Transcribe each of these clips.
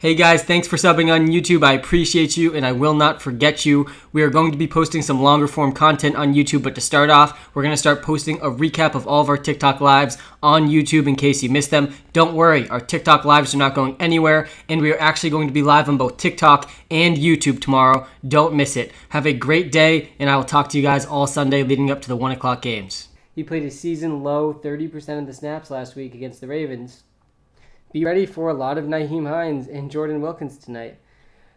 Hey guys, thanks for subbing on YouTube. I appreciate you and I will not forget you. We are going to be posting some longer form content on YouTube, but to start off, we're going to start posting a recap of all of our TikTok lives on YouTube in case you missed them. Don't worry, our TikTok lives are not going anywhere, and we are actually going to be live on both TikTok and YouTube tomorrow. Don't miss it. Have a great day, and I will talk to you guys all Sunday leading up to the 1 o'clock games. He played a season low 30% of the snaps last week against the Ravens. Be ready for a lot of Nyheim Hines and Jordan Wilkins tonight.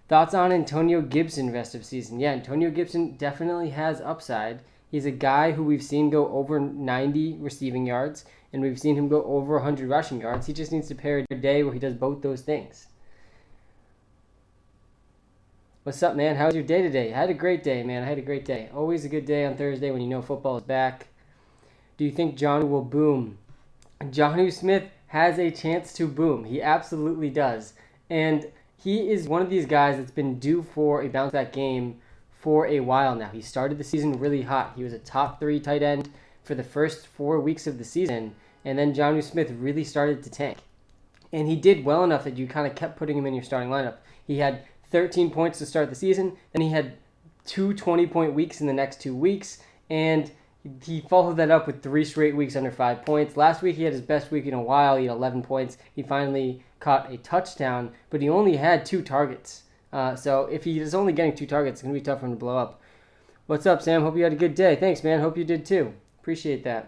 Thoughts on Antonio Gibson rest of season? Yeah, Antonio Gibson definitely has upside. He's a guy who we've seen go over 90 receiving yards, and we've seen him go over 100 rushing yards. He just needs to pair a day where he does both those things. What's up, man? How's your day today? I had a great day, man. I had a great day. Always a good day on Thursday when you know football is back. Do you think Jonnu will boom? Jonnu Smith has a chance to boom. He absolutely does. And he is one of these guys that's been due for a bounce-back game for a while now. He started the season really hot. He was a top 3 tight end for the first 4 weeks of the season, and then Jonnu Smith really started to tank. And he did well enough that you kind of kept putting him in your starting lineup. He had 13 points to start the season, and he had 2 20-point weeks in the next 2 weeks, and he followed that up with 3 straight weeks under 5 points. Last week he had his best week in a while. He had 11 points. He finally caught a touchdown, but he only had 2 targets. So if he is only getting 2 targets, it's going to be tough for him to blow up. What's up, Sam? Hope you had a good day. Thanks, man. Hope you did too. Appreciate that.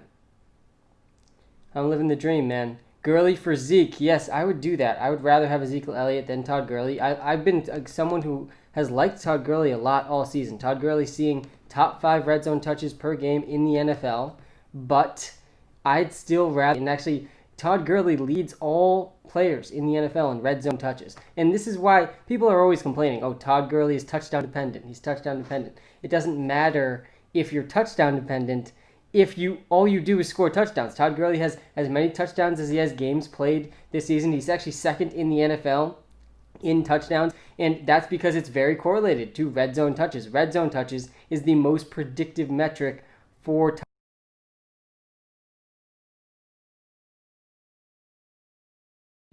I'm living the dream, man. Gurley for Zeke. Yes, I would do that. I would rather have Ezekiel Elliott than Todd Gurley. I've been someone who has liked Todd Gurley a lot all season. Todd Gurley seeing top 5 red zone touches per game in the NFL, but I'd still rather, and actually Todd Gurley leads all players in the NFL in red zone touches. And this is why people are always complaining, oh, Todd Gurley is touchdown dependent. He's touchdown dependent. It doesn't matter if you're touchdown dependent if all you do is score touchdowns. Todd Gurley has as many touchdowns as he has games played this season. He's actually second in the NFL in touchdowns, and that's because it's very correlated to red zone touches. Red zone touches is the most predictive metric for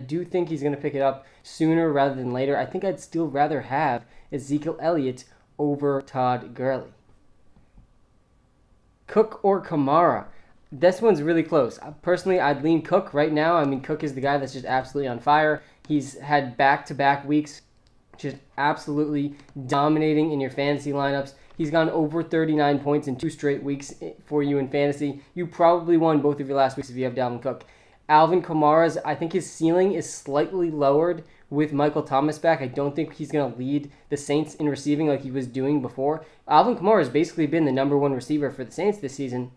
I do think he's going to pick it up sooner rather than later. I think I'd still rather have Ezekiel Elliott over Todd Gurley. Cook or Kamara? This one's really close. Personally, I'd lean Cook right now. I mean, Cook is the guy that's just absolutely on fire. He's had back-to-back weeks just absolutely dominating in your fantasy lineups. He's gone over 39 points in 2 straight weeks for you in fantasy. You probably won both of your last weeks if you have Dalvin Cook. Alvin Kamara's, I think his ceiling is slightly lowered with Michael Thomas back. I don't think he's going to lead the Saints in receiving like he was doing before. Alvin Kamara has basically been the number 1 receiver for the Saints this season.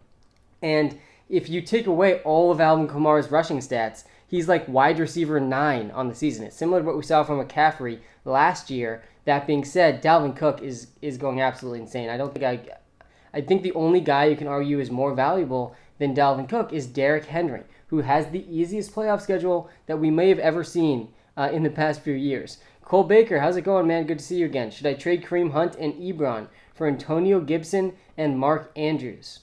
And if you take away all of Alvin Kamara's rushing stats, he's like wide receiver 9 on the season. It's similar to what we saw from McCaffrey last year. That being said, Dalvin Cook is going absolutely insane. I think the only guy you can argue is more valuable than Dalvin Cook is Derrick Henry, who has the easiest playoff schedule that we may have ever seen in the past few years. Cole Baker, how's it going, man? Good to see you again. Should I trade Kareem Hunt and Ebron for Antonio Gibson and Mark Andrews?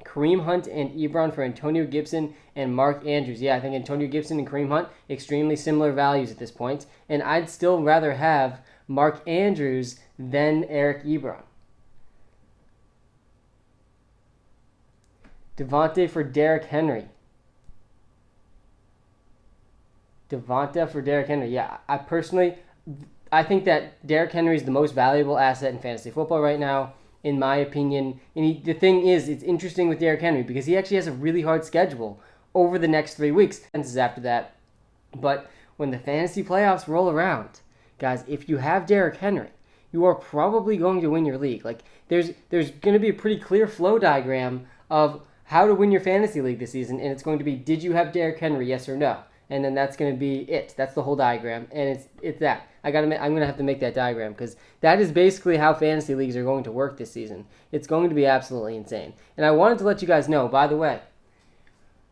Kareem Hunt and Ebron for Antonio Gibson and Mark Andrews. Yeah, I think Antonio Gibson and Kareem Hunt, extremely similar values at this point. And I'd still rather have Mark Andrews than Eric Ebron. Devontae for Derrick Henry. Devonta for Derrick Henry. Yeah, I think that Derrick Henry is the most valuable asset in fantasy football right now, in my opinion. And the thing is, it's interesting with Derrick Henry because he actually has a really hard schedule over the next 3 weeks. And after that. But when the fantasy playoffs roll around, guys, if you have Derrick Henry, you are probably going to win your league. Like there's going to be a pretty clear flow diagram of how to win your fantasy league this season, and it's going to be, did you have Derrick Henry, yes or no? And then that's going to be it. That's the whole diagram, and it's that. I'm going to have to make that diagram because that is basically how fantasy leagues are going to work this season. It's going to be absolutely insane. And I wanted to let you guys know, by the way,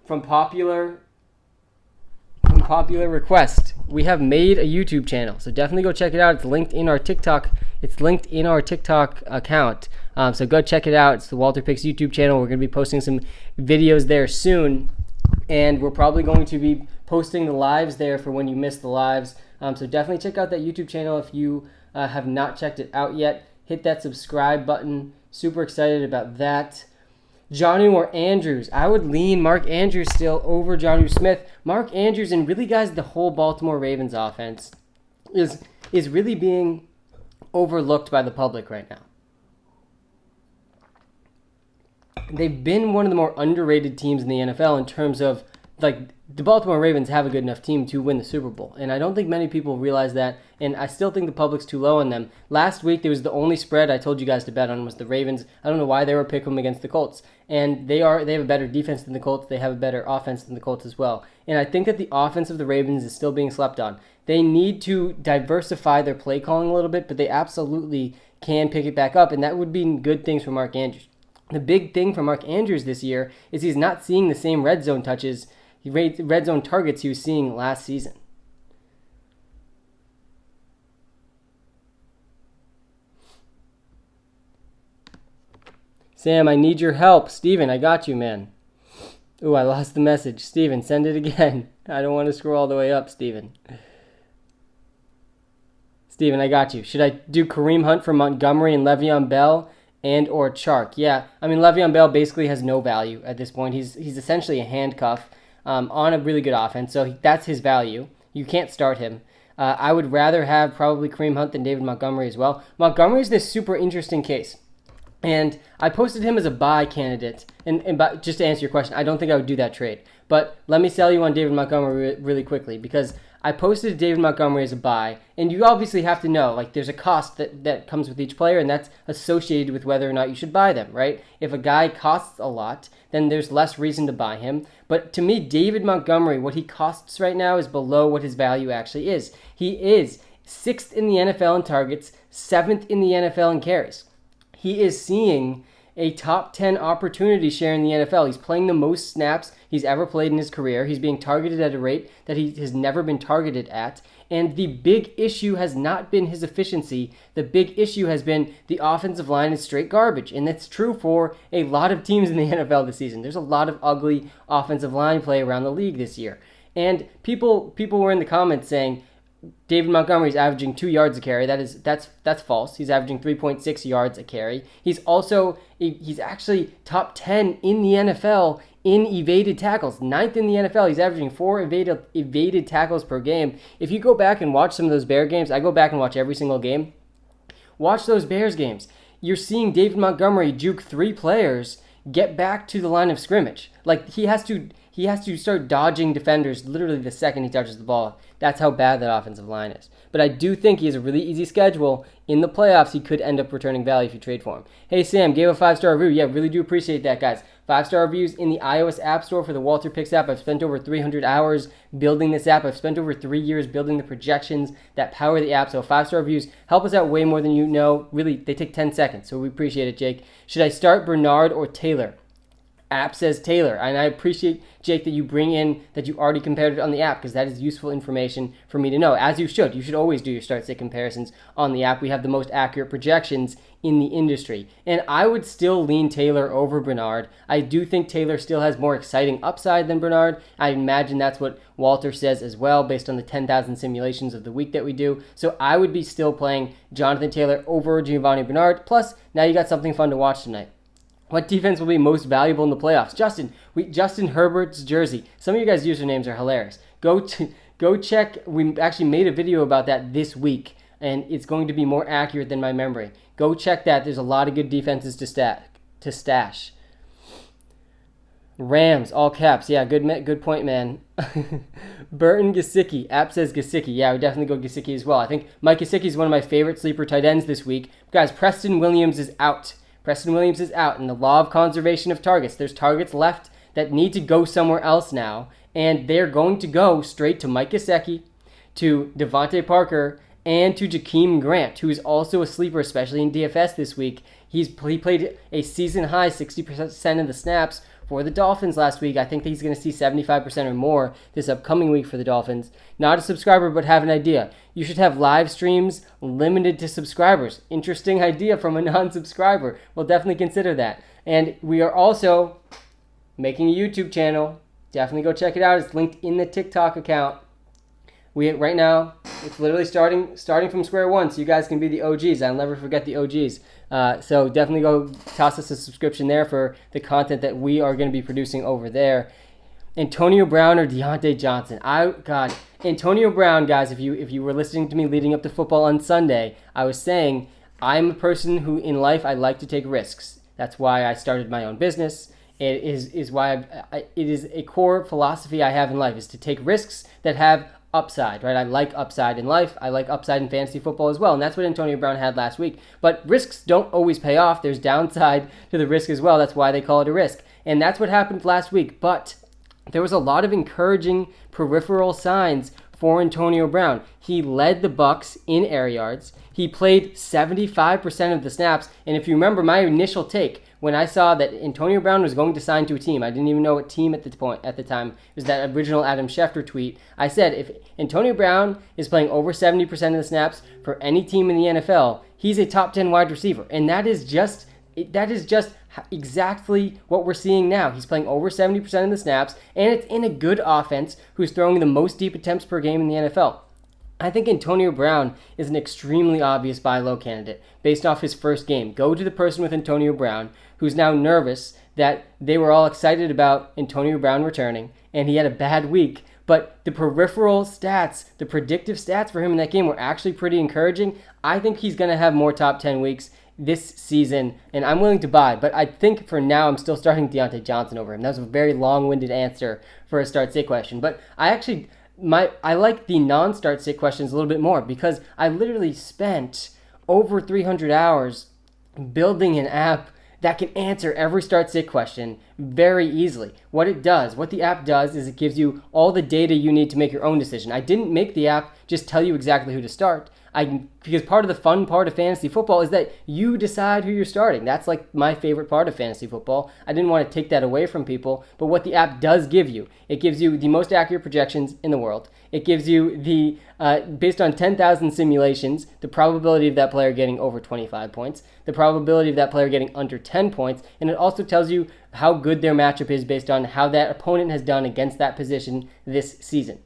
from popular request, we have made a YouTube channel. So definitely go check it out. It's linked in our TikTok. Account. So go check it out. It's the WalterPicks YouTube channel. We're going to be posting some videos there soon. And we're probably going to be posting the lives there for when you miss the lives So definitely check out that YouTube channel if you have not checked it out yet. Hit that subscribe button. Super excited about that. Jonnu or Andrews? I would lean Mark Andrews still over Jonnu Smith. Mark Andrews, and really, guys, the whole Baltimore Ravens offense is really being overlooked by the public right now. They've been one of the more underrated teams in the NFL in terms of, like, the Baltimore Ravens have a good enough team to win the Super Bowl. And I don't think many people realize that, and I still think the public's too low on them. Last week, there was the only spread I told you guys to bet on was the Ravens. I don't know why they were picking them against the Colts. And they have a better defense than the Colts. They have a better offense than the Colts as well. And I think that the offense of the Ravens is still being slept on. They need to diversify their play calling a little bit, but they absolutely can pick it back up, and that would be good things for Mark Andrews. The big thing for Mark Andrews this year is he's not seeing the same red zone touches, red zone targets he was seeing last season. Sam, I need your help. Steven, I got you, man. Ooh, I lost the message. Steven, send it again. I don't want to scroll all the way up, Steven. Steven, I got you. Should I do Kareem Hunt for Montgomery and Le'Veon Bell and or Chark? Yeah, I mean, Le'Veon Bell basically has no value at this point. He's essentially a handcuff on a really good offense, so that's his value. You can't start him. I would rather have probably Kareem Hunt than David Montgomery as well. Montgomery's this super interesting case. And I posted him as a buy candidate. And just to answer your question, I don't think I would do that trade. But let me sell you on David Montgomery really quickly, because I posted David Montgomery as a buy, and you obviously have to know, like, there's a cost that comes with each player, and that's associated with whether or not you should buy them, right? If a guy costs a lot, then there's less reason to buy him. But to me, David Montgomery, what he costs right now is below what his value actually is. He is 6th in the NFL in targets, 7th in the NFL in carries. He is seeing a top 10 opportunity share in the NFL. He's playing the most snaps he's ever played in his career. He's being targeted at a rate that he has never been targeted at. And the big issue has not been his efficiency. The big issue has been the offensive line is straight garbage. And that's true for a lot of teams in the NFL this season. There's a lot of ugly offensive line play around the league this year. And people were in the comments saying, David Montgomery's averaging 2 yards a carry. That's false. He's averaging 3.6 yards a carry. He's actually top 10 in the NFL in evaded tackles. 9th in the NFL. He's averaging 4 evaded tackles per game. If you go back and watch some of those Bear games, I go back and watch every single game. Watch those Bears games. You're seeing David Montgomery juke 3 players get back to the line of scrimmage. Like, he has to start dodging defenders literally the second he touches the ball. That's how bad that offensive line is. But I do think he has a really easy schedule. In the playoffs, he could end up returning value if you trade for him. Hey, Sam, gave a 5-star review. Yeah, really do appreciate that, guys. 5-star reviews in the iOS App Store for the WalterPicks app. I've spent over 300 hours building this app. I've spent over 3 years building the projections that power the app. So 5-star reviews help us out way more than you know. Really, they take 10 seconds, so we appreciate it, Jake. Should I start Bernard or Taylor? App says Taylor, and I appreciate, Jake, that you bring in that you already compared it on the app, because that is useful information for me to know, as you should. You should always do your start-sit comparisons on the app. We have the most accurate projections in the industry, and I would still lean Taylor over Bernard. I do think Taylor still has more exciting upside than Bernard. I imagine that's what Walter says as well, based on the 10,000 simulations of the week that we do. So I would be still playing Jonathan Taylor over Giovanni Bernard. Plus, now you got something fun to watch tonight. What defense will be most valuable in the playoffs? Justin Herbert's jersey. Some of you guys' usernames are hilarious. Go check. We actually made a video about that this week, and it's going to be more accurate than my memory. Go check that. There's a lot of good defenses to stash. Rams, all caps. Yeah, good point, man. Burton Gesicki. App says Gesicki. Yeah, I would definitely go Gesicki as well. I think Mike Gesicki is one of my favorite sleeper tight ends this week. Guys, Preston Williams is out. Preston Williams is out, and the law of conservation of targets. There's targets left that need to go somewhere else now, and they're going to go straight to Mike Gesicki, to Devontae Parker, and to Jakeem Grant, who is also a sleeper, especially in DFS this week. He played a season-high 60% of the snaps for the Dolphins last week. I think that he's going to see 75% or more this upcoming week for the Dolphins. Not a subscriber, but have an idea. You should have live streams limited to subscribers. Interesting idea from a non-subscriber. We'll definitely consider that. And we are also making a YouTube channel. Definitely go check it out. It's linked in the TikTok account. Right now, it's literally starting from square one, so you guys can be the OGs. I'll never forget the OGs. So definitely go toss us a subscription there for the content that we are going to be producing over there. Antonio Brown or Deontay Johnson? Antonio Brown, guys, if you were listening to me leading up to football on Sunday, I was saying I'm a person who in life I like to take risks. That's why I started my own business. It is why it is a core philosophy I have in life, is to take risks that have upside, right? I like upside in life. I like upside in fantasy football as well, and that's what Antonio Brown had last week. But risks don't always pay off. There's downside to the risk as well. That's why they call it a risk. And that's what happened last week. But there was a lot of encouraging peripheral signs for Antonio Brown. He led the Bucs in air yards. He played 75% of the snaps. And if you remember my initial take, when I saw that Antonio Brown was going to sign to a team, I didn't even know what team at the time. It was that original Adam Schefter tweet. I said, if Antonio Brown is playing over 70% of the snaps for any team in the NFL, he's a top 10 wide receiver. And that is just exactly what we're seeing now. He's playing over 70% of the snaps, and it's in a good offense who's throwing the most deep attempts per game in the NFL. I think Antonio Brown is an extremely obvious buy low candidate based off his first game. Go to the person with Antonio Brown who's now nervous that they were all excited about Antonio Brown returning, and he had a bad week. But the peripheral stats, the predictive stats for him in that game were actually pretty encouraging. I think he's going to have more top 10 weeks this season, and I'm willing to buy. But I think for now, I'm still starting Deontay Johnson over him. That was a very long-winded answer for a start-sit question. But I like the non-start sit questions a little bit more because I literally spent over 300 hours building an app that can answer every start sit question very easily. What the app does is it gives you all the data you need to make your own decision. I didn't make the app just tell you exactly who to start. Because part of the fun part of fantasy football is that you decide who you're starting. That's like my favorite part of fantasy football. I didn't want to take that away from people, but what the app does give you, it gives you the most accurate projections in the world. It gives you based on 10,000 simulations, the probability of that player getting over 25 points, the probability of that player getting under 10 points, and it also tells you how good their matchup is based on how that opponent has done against that position this season.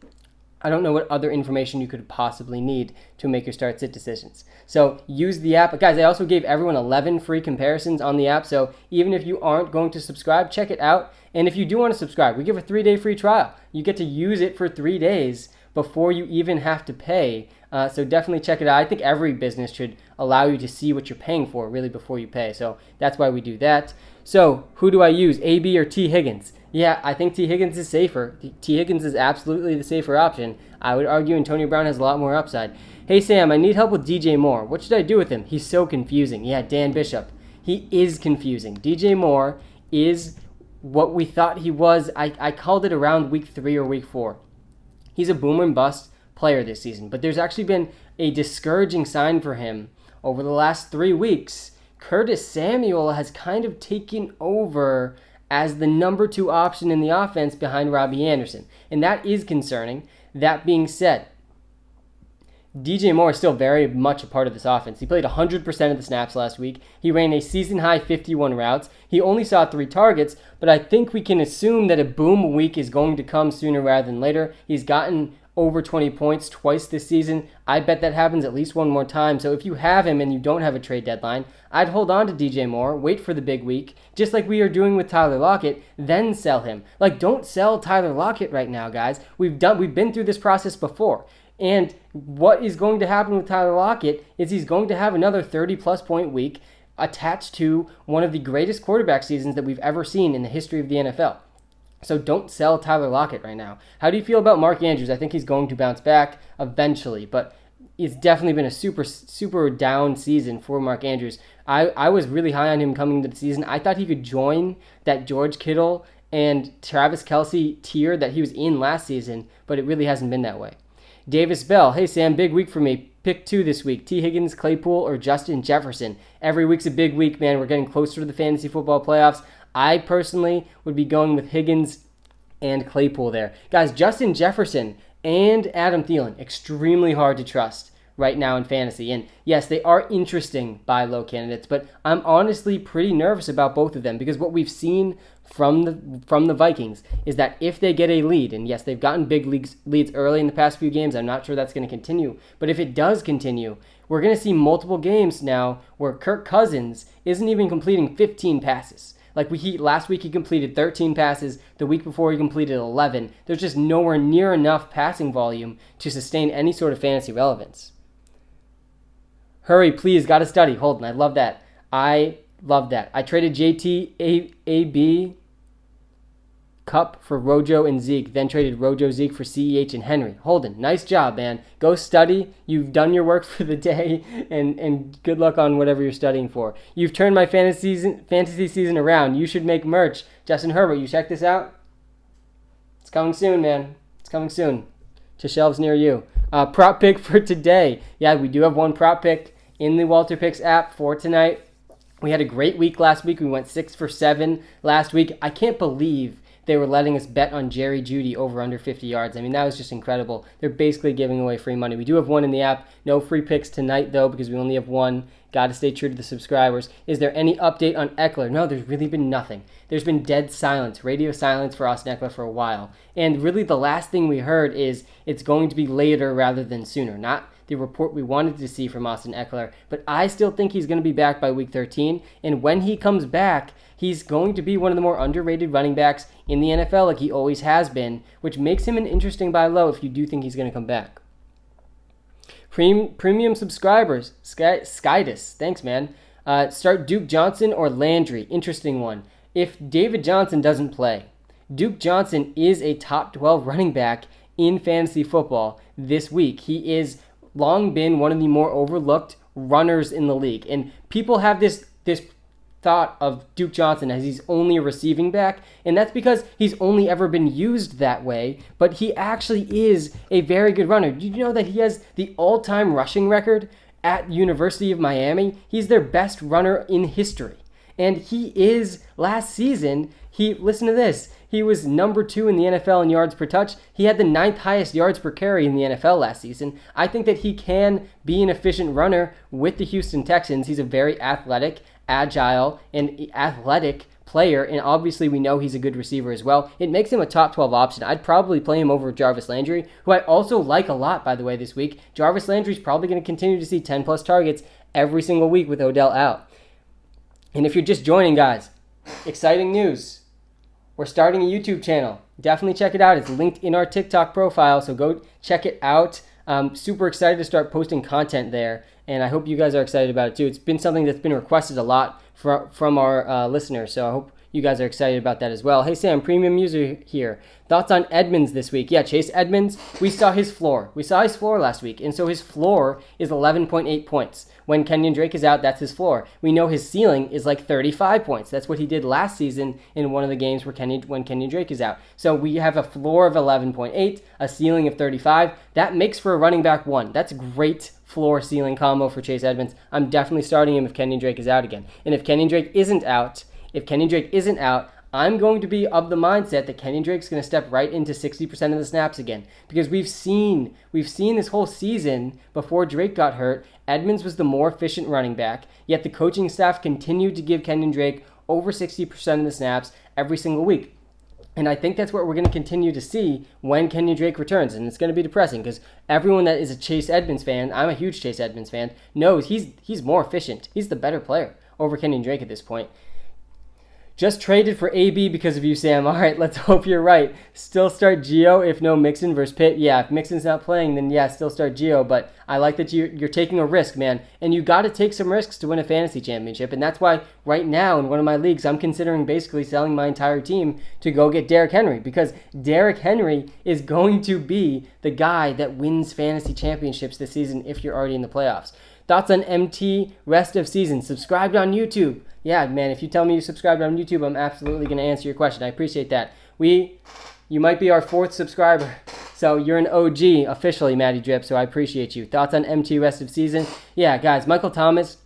I don't know what other information you could possibly need to make your start-sit decisions. So use the app. Guys, I also gave everyone 11 free comparisons on the app, so even if you aren't going to subscribe, check it out. And if you do want to subscribe, we give a 3-day free trial. You get to use it for 3 days before you even have to pay. So definitely check it out. I think every business should allow you to see what you're paying for really before you pay. So that's why we do that. So who do I use, AB or T. Higgins? Yeah, I think T. Higgins is safer. T. Higgins is absolutely the safer option. I would argue Antonio Brown has a lot more upside. Hey, Sam, I need help with DJ Moore. What should I do with him? He's so confusing. Yeah, Dan Bishop. He is confusing. DJ Moore is what we thought he was. I called it around week 3 or week 4. He's a boomer and bust player this season, but there's actually been a discouraging sign for him over the last 3 weeks. Curtis Samuel has kind of taken over as the number 2 option in the offense behind Robbie Anderson, and that is concerning. That being said, DJ Moore is still very much a part of this offense. He played 100% of the snaps last week. He ran a season-high 51 routes. He only saw 3 targets, but I think we can assume that a boom week is going to come sooner rather than later. He's gotten over 20 points twice this season. I bet that happens at least one more time. So if you have him and you don't have a trade deadline, I'd hold on to DJ Moore, wait for the big week, just like we are doing with Tyler Lockett, then sell him. Like, don't sell Tyler Lockett right now, guys. We've been through this process before. And what is going to happen with Tyler Lockett is he's going to have another 30-plus point week attached to one of the greatest quarterback seasons that we've ever seen in the history of the NFL. So don't sell Tyler Lockett right now. How do you feel about Mark Andrews? I think he's going to bounce back eventually, but it's definitely been a super, super down season for Mark Andrews. I was really high on him coming into the season. I thought he could join that George Kittle and Travis Kelce tier that he was in last season, but it really hasn't been that way. Davis Bell, hey Sam, big week for me. Pick 2 this week, T. Higgins, Claypool, or Justin Jefferson. Every week's a big week, man. We're getting closer to the fantasy football playoffs. I personally would be going with Higgins and Claypool there. Guys, Justin Jefferson and Adam Thielen, extremely hard to trust right now in fantasy. And yes, they are interesting buy low candidates, but I'm honestly pretty nervous about both of them because what we've seen from the Vikings is that if they get a lead, and yes, they've gotten big leads early in the past few games, I'm not sure that's going to continue, but if it does continue, we're going to see multiple games now where Kirk Cousins isn't even completing 15 passes. Like last week he completed 13 passes. The week before he completed 11. There's just nowhere near enough passing volume to sustain any sort of fantasy relevance. Hurry, please, gotta study. Holden, I love that. I traded JT, AB, Cup for Rojo and Zeke, then traded Rojo, Zeke for CEH and Henry. Holden, nice job, man. Go study. You've done your work for the day, and good luck on whatever you're studying for. You've turned my fantasy season around. You should make merch. Justin Herbert, you check this out? It's coming soon, man. It's coming soon to shelves near you. Prop pick for today. Yeah, we do have one prop pick in the WalterPicks app for tonight. We had a great week last week. We went 6 for 7 last week. I can't believe they were letting us bet on Jerry Jeudy over under 50 yards. I mean, that was just incredible. They're basically giving away free money. We do have one in the app. No free picks tonight, though, because we only have one. Got to stay true to the subscribers. Is there any update on Eckler? No, there's really been nothing. There's been dead silence, radio silence for Austin Eckler for a while. And really the last thing we heard is it's going to be later rather than sooner. Not the report we wanted to see from Austin Eckler. But I still think he's going to be back by week 13. And when he comes back, he's going to be one of the more underrated running backs in the NFL like he always has been, which makes him an interesting buy low if you do think he's going to come back. Premium subscribers, Skydus, thanks, man. Start Duke Johnson or Landry. Interesting one. If David Johnson doesn't play, Duke Johnson is a top 12 running back in fantasy football this week. He is long been one of the more overlooked runners in the league. And people have this thought of Duke Johnson as he's only a receiving back, and that's because he's only ever been used that way, but he actually is a very good runner. Did you know that he has the all-time rushing record at University of Miami? He's their best runner in history. And he is, last season, listen to this, he was number 2 in the NFL in yards per touch. He had the 9th highest yards per carry in the NFL last season. I think that he can be an efficient runner with the Houston Texans. He's a very athletic, agile, and athletic player, and obviously we know he's a good receiver as well. It makes him a top 12 option. I'd probably play him over Jarvis Landry, who I also like a lot, by the way, this week. Jarvis Landry's probably going to continue to see 10-plus targets every single week with Odell out. And if you're just joining, guys, exciting news. We're starting a YouTube channel. Definitely check it out. It's linked in our TikTok profile, so go check it out. I'm super excited to start posting content there, and I hope you guys are excited about it too. It's been something that's been requested a lot from our listeners, so I hope you guys are excited about that as well. Hey Sam, premium user here. Thoughts on Edmonds this week? Yeah, Chase Edmonds, we saw his floor. We saw his floor last week, and so his floor is 11.8 points. When Kenyon Drake is out, that's his floor. We know his ceiling is like 35 points. That's what he did last season in one of the games when Kenyon Drake is out. So we have a floor of 11.8, a ceiling of 35. That makes for a running back 1. That's great floor ceiling combo for Chase Edmonds. I'm definitely starting him if Kenyon Drake is out again. And if Kenyon Drake isn't out, I'm going to be of the mindset that Kenyon Drake's going to step right into 60% of the snaps again. Because we've seen this whole season before Drake got hurt, Edmonds was the more efficient running back, yet the coaching staff continued to give Kenyon Drake over 60% of the snaps every single week. And I think that's what we're going to continue to see when Kenyon Drake returns. And it's going to be depressing because everyone that is a Chase Edmonds fan, I'm a huge Chase Edmonds fan, knows he's more efficient. He's the better player over Kenyon Drake at this point. Just traded for AB because of you, Sam. All right, let's hope you're right. Still start Gio if no Mixon versus Pitt. Yeah, if Mixon's not playing, then yeah, still start Gio. But I like that you're taking a risk, man. And you got to take some risks to win a fantasy championship. And that's why right now in one of my leagues, I'm considering basically selling my entire team to go get Derrick Henry. Because Derrick Henry is going to be the guy that wins fantasy championships this season if you're already in the playoffs. Thoughts on MT rest of season? Subscribed on YouTube. Yeah, man, if you tell me you subscribed on YouTube, I'm absolutely going to answer your question. I appreciate that. You might be our 4th subscriber, so you're an OG officially, Matty Drip, so I appreciate you. Thoughts on MT rest of season? Yeah, guys, Michael Thomas,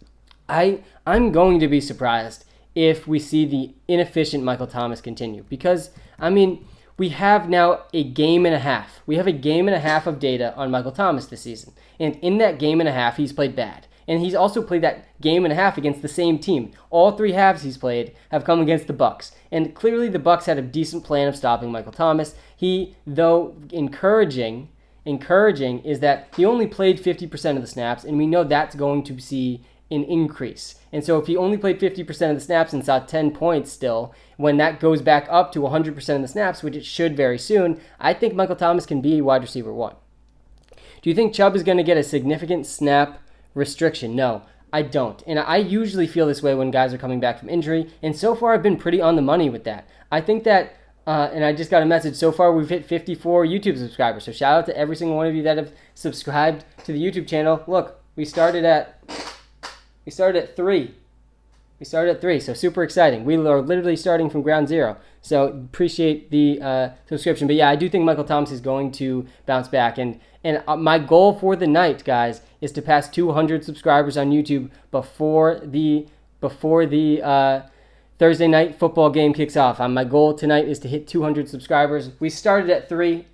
I'm going to be surprised if we see the inefficient Michael Thomas continue because, I mean, we have now a game and a half. We have a game and a half of data on Michael Thomas this season. And in that game and a half, he's played bad. And he's also played that game and a half against the same team. All 3 halves he's played have come against the Bucs. And clearly the Bucs had a decent plan of stopping Michael Thomas. He, though encouraging is that he only played 50% of the snaps, and we know that's going to see an increase. And so if he only played 50% of the snaps and saw 10 points still, when that goes back up to 100% of the snaps, which it should very soon, I think Michael Thomas can be wide receiver 1. Do you think Chubb is going to get a significant snap restriction? No, I don't. And I usually feel this way when guys are coming back from injury, and so far I've been pretty on the money with that. I think that, and I just got a message, so far we've hit 54 YouTube subscribers, so shout out to every single one of you that have subscribed to the YouTube channel. Look, we started at 3. We started at 3, so super exciting. We are literally starting from ground zero. So appreciate the subscription. But yeah, I do think Michael Thomas is going to bounce back. And my goal for the night, guys, is to pass 200 subscribers on YouTube before the Thursday night football game kicks off. My goal tonight is to hit 200 subscribers. We started at 3.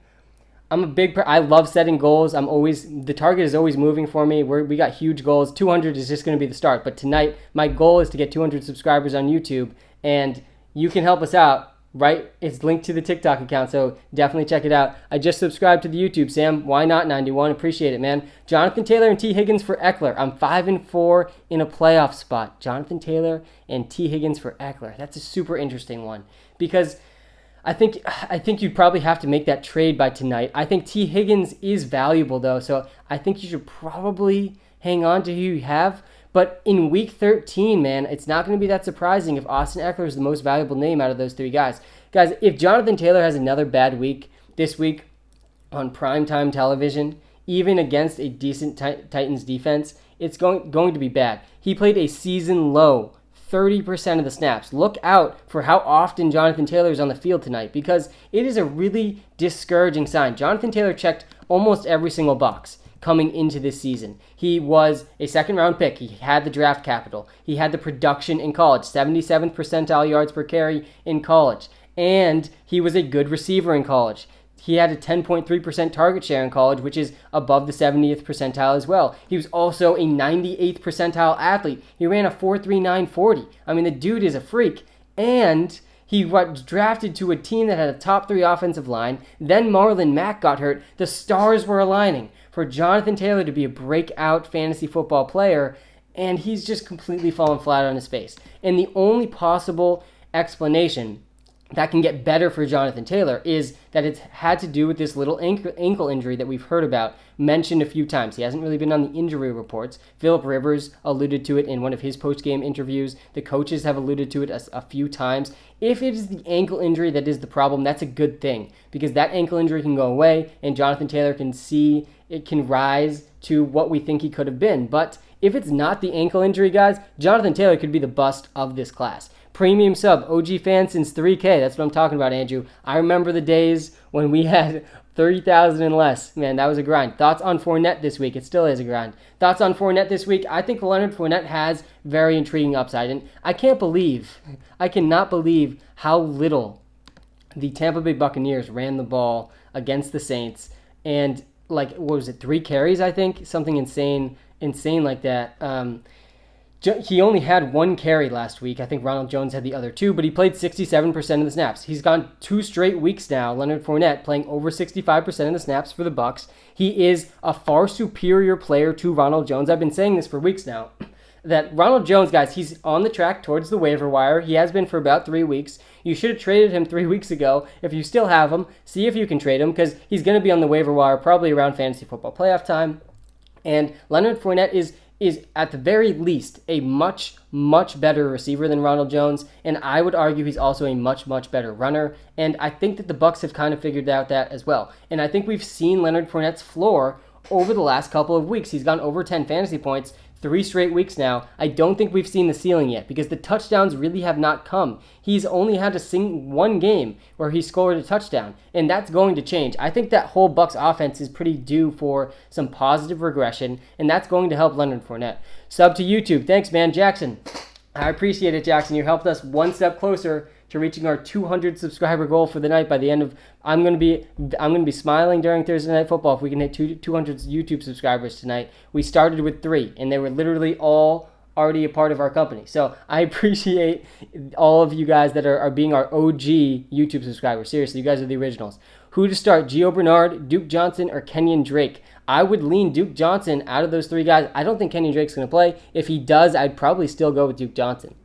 I love setting goals. The target is always moving for me. We got huge goals. 200 is just going to be the start. But tonight, my goal is to get 200 subscribers on YouTube, and you can help us out, right? It's linked to the TikTok account, so definitely check it out. I just subscribed to the YouTube, Sam. Why not 91? Appreciate it, man. Jonathan Taylor and T. Higgins for Eckler. I'm 5-4 in a playoff spot. Jonathan Taylor and T. Higgins for Eckler. That's a super interesting one because I think you'd probably have to make that trade by tonight. I think T. Higgins is valuable, though, so I think you should probably hang on to who you have. But in Week 13, man, it's not going to be that surprising if Austin Eckler is the most valuable name out of those 3 guys. Guys, if Jonathan Taylor has another bad week this week on primetime television, even against a decent Titans defense, it's going to be bad. He played a season-low 30% of the snaps. Look out for how often Jonathan Taylor is on the field tonight because it is a really discouraging sign. Jonathan Taylor checked almost every single box coming into this season. He was a second-round pick. He had the draft capital. He had the production in college, 77th percentile yards per carry in college, and he was a good receiver in college. He had a 10.3% target share in college, which is above the 70th percentile as well. He was also a 98th percentile athlete. He ran a 4.39 40. I mean, the dude is a freak. And he was drafted to a team that had a top 3 offensive line. Then Marlon Mack got hurt. The stars were aligning for Jonathan Taylor to be a breakout fantasy football player, and he's just completely fallen flat on his face. And the only possible explanation that can get better for Jonathan Taylor is that it's had to do with this little ankle injury that we've heard about, mentioned a few times. He hasn't really been on the injury reports. Phillip Rivers alluded to it in one of his post-game interviews. The coaches have alluded to it a few times. If it is the ankle injury that is the problem, that's a good thing because that ankle injury can go away and Jonathan Taylor can see it can rise to what we think he could have been. But if it's not the ankle injury, guys, Jonathan Taylor could be the bust of this class. Premium sub, OG fan since 3K. That's what I'm talking about, Andrew. I remember the days when we had 30,000 and less. Man, that was a grind. Thoughts on Fournette this week? It still is a grind. Thoughts on Fournette this week? I think Leonard Fournette has very intriguing upside. And I cannot believe how little the Tampa Bay Buccaneers ran the ball against the Saints. And, what was it, 3 carries, I think? Something insane like that. He only had 1 carry last week. I think Ronald Jones had the other 2, but he played 67% of the snaps. He's gone 2 straight weeks now, Leonard Fournette, playing over 65% of the snaps for the Bucs. He is a far superior player to Ronald Jones. I've been saying this for weeks now, that Ronald Jones, guys, he's on the track towards the waiver wire. He has been for about 3 weeks. You should have traded him 3 weeks ago. If you still have him, see if you can trade him, because he's going to be on the waiver wire probably around fantasy football playoff time. And Leonard Fournette is at the very least a much, much better receiver than Ronald Jones, and I would argue he's also a much, much better runner, and I think that the Bucs have kind of figured out that as well. And I think we've seen Leonard Fournette's floor over the last couple of weeks. He's gone over 10 fantasy points 3 straight weeks now. I don't think we've seen the ceiling yet because the touchdowns really have not come. He's only had to sing 1 game where he scored a touchdown, and that's going to change. I think that whole Bucs offense is pretty due for some positive regression, and that's going to help Leonard Fournette. Sub to YouTube. Thanks, man. Jackson. I appreciate it, Jackson. You helped us one step closer to reaching our 200 subscriber goal for the night by the end of. I'm gonna be smiling during Thursday Night Football if we can hit 200 YouTube subscribers tonight. We started with 3, and they were literally all already a part of our company. So I appreciate all of you guys that are being our OG YouTube subscribers. Seriously, you guys are the originals. Who to start, Gio Bernard, Duke Johnson, or Kenyon Drake? I would lean Duke Johnson out of those 3 guys. I don't think Kenyon Drake's going to play. If he does, I'd probably still go with Duke Johnson.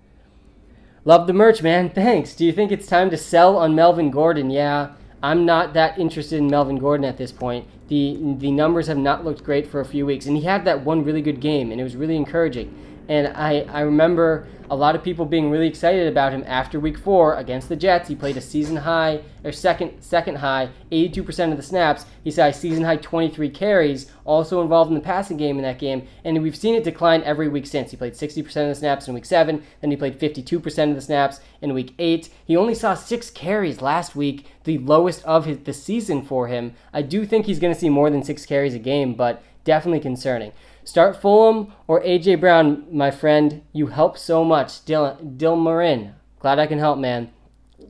Love the merch, man. Thanks. Do you think it's time to sell on Melvin Gordon? Yeah, I'm not that interested in Melvin Gordon at this point. The numbers have not looked great for a few weeks, and he had that one really good game, and it was really encouraging. And I remember a lot of people being really excited about him after week 4 against the Jets. He played a season high, or second high, 82% of the snaps. He saw a season high 23 carries, also involved in the passing game in that game. And we've seen it decline every week since. He played 60% of the snaps in week 7, then he played 52% of the snaps in week 8. He only saw 6 carries last week, the lowest of the season for him. I do think he's going to see more than 6 carries a game, but definitely concerning. Start Fulham or A.J. Brown, my friend. You help so much. Dil Marin. Glad I can help, man.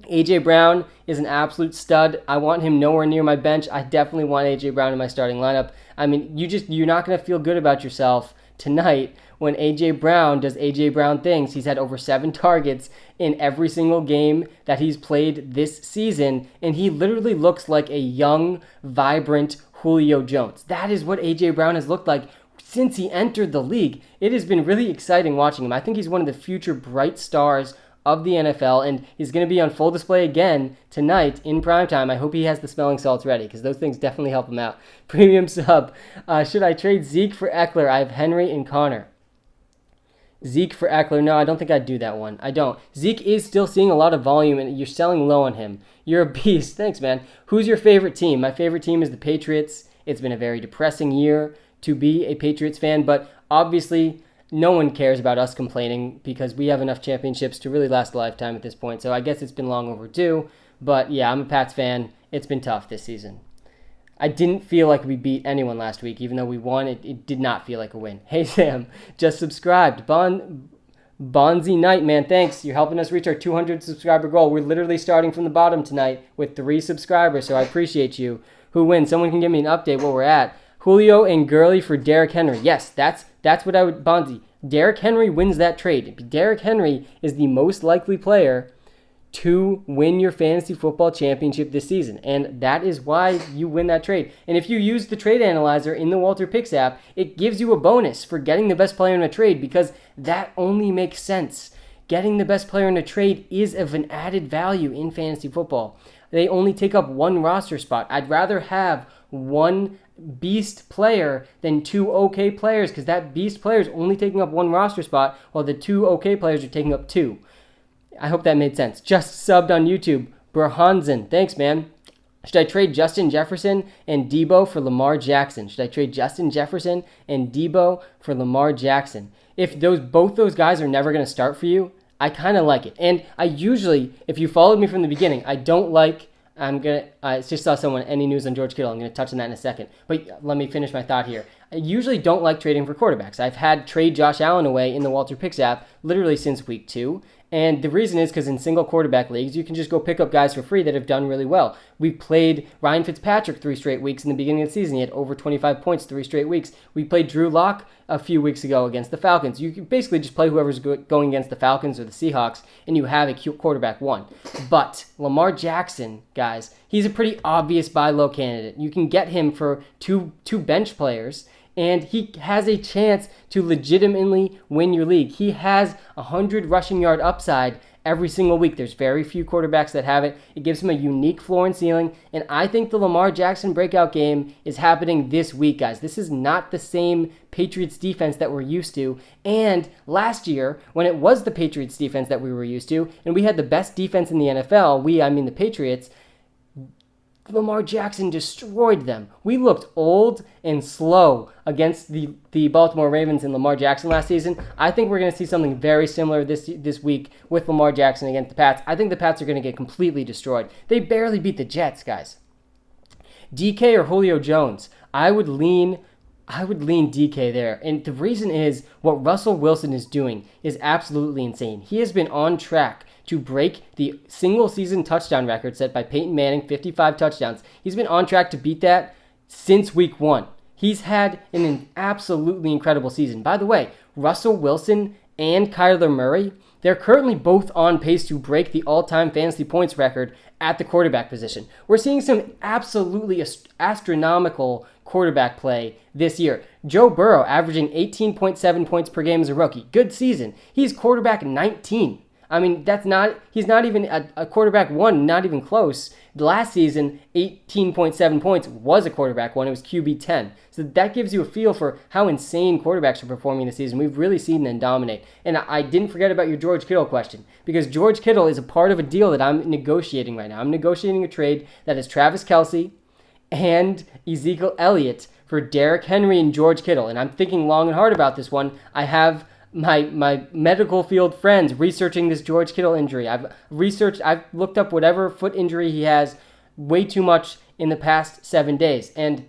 A.J. Brown is an absolute stud. I want him nowhere near my bench. I definitely want A.J. Brown in my starting lineup. I mean, you're not going to feel good about yourself tonight when A.J. Brown does A.J. Brown things. He's had over 7 targets in every single game that he's played this season, and he literally looks like a young, vibrant Julio Jones. That is what A.J. Brown has looked like since he entered the league. It has been really exciting watching him. I think he's one of the future bright stars of the NFL, and he's going to be on full display again tonight in primetime. I hope he has the smelling salts ready, because those things definitely help him out. Premium sub. Should I trade Zeke for Eckler? I have Henry and Connor. Zeke for Eckler? No, I don't think I'd do that one. I don't. Zeke is still seeing a lot of volume, and you're selling low on him. You're a beast. Thanks, man. Who's your favorite team? My favorite team is the Patriots. It's been a very depressing year to be a Patriots fan, but obviously no one cares about us complaining because we have enough championships to really last a lifetime at this point. So I guess it's been long overdue, but yeah, I'm a Pats fan. It's been tough this season. I didn't feel like we beat anyone last week, even though we won. It did not feel like a win. Hey Sam, just subscribed. Bonzi Knight, man, thanks. You're helping us reach our 200 subscriber goal. We're literally starting from the bottom tonight with 3 subscribers, so I appreciate you. Who wins? Someone can give me an update where we're at. Julio and Gurley for Derrick Henry. Yes, that's what I would, Bonzi. Derrick Henry wins that trade. Derrick Henry is the most likely player to win your fantasy football championship this season, and that is why you win that trade. And if you use the trade analyzer in the WalterPicks app, it gives you a bonus for getting the best player in a trade, because that only makes sense. Getting the best player in a trade is of an added value in fantasy football. They only take up 1 roster spot. I'd rather have 1 beast player than 2 okay players, because that beast player is only taking up 1 roster spot while the 2 okay players are taking up 2. I hope that made sense. Just subbed on YouTube. Burhansen. Thanks, man. Should I trade Justin Jefferson and Debo for Lamar Jackson? Should I trade Justin Jefferson and Debo for Lamar Jackson? If both those guys are never going to start for you, I kind of like it. And I usually, if you followed me from the beginning, I don't like, I just saw someone, any news on George Kittle. I'm going to touch on that in a second. But let me finish my thought here. I usually don't like trading for quarterbacks. I've had trade Josh Allen away in the WalterPicks app literally since week 2. And the reason is because in single quarterback leagues, you can just go pick up guys for free that have done really well. We played Ryan Fitzpatrick 3 straight weeks in the beginning of the season. He had over 25 points 3 straight weeks. We played Drew Lock a few weeks ago against the Falcons. You can basically just play whoever's going against the Falcons or the Seahawks, and you have a cute quarterback 1. But Lamar Jackson, guys, he's a pretty obvious buy low candidate. You can get him for two bench players, and he has a chance to legitimately win your league. He has 100 rushing yard upside every single week. There's very few quarterbacks that have it. It gives him a unique floor and ceiling, and I think the Lamar Jackson breakout game is happening this week, guys. This is not the same Patriots defense that we're used to, and last year, when it was the Patriots defense that we were used to, and we had the best defense in the NFL, I mean the Patriots, Lamar Jackson destroyed them. We looked old and slow against the Baltimore Ravens and Lamar Jackson last season. I think we're going to see something very similar this week with Lamar Jackson against the Pats. I think the Pats are going to get completely destroyed. They barely beat the Jets, guys. DK or Julio Jones? I would lean I would lean DK there. And the reason is what Russell Wilson is doing is absolutely insane. He has been on track to break the single-season touchdown record set by Peyton Manning, 55 touchdowns. He's been on track to beat that since week 1. He's had an absolutely incredible season. By the way, Russell Wilson and Kyler Murray, they're currently both on pace to break the all-time fantasy points record at the quarterback position. We're seeing some absolutely astronomical quarterback play this year. Joe Burrow averaging 18.7 points per game as a rookie. Good season. He's quarterback 19. I mean, he's not even a quarterback 1, not even close. Last season, 18.7 points was a quarterback 1. It was QB 10. So that gives you a feel for how insane quarterbacks are performing this season. We've really seen them dominate. And I didn't forget about your George Kittle question, because George Kittle is a part of a deal that I'm negotiating right now. I'm negotiating a trade that is Travis Kelce and Ezekiel Elliott for Derrick Henry and George Kittle. And I'm thinking long and hard about this one. I have my medical field friends researching this George Kittle injury. I've looked up whatever foot injury he has way too much in the past 7 days. And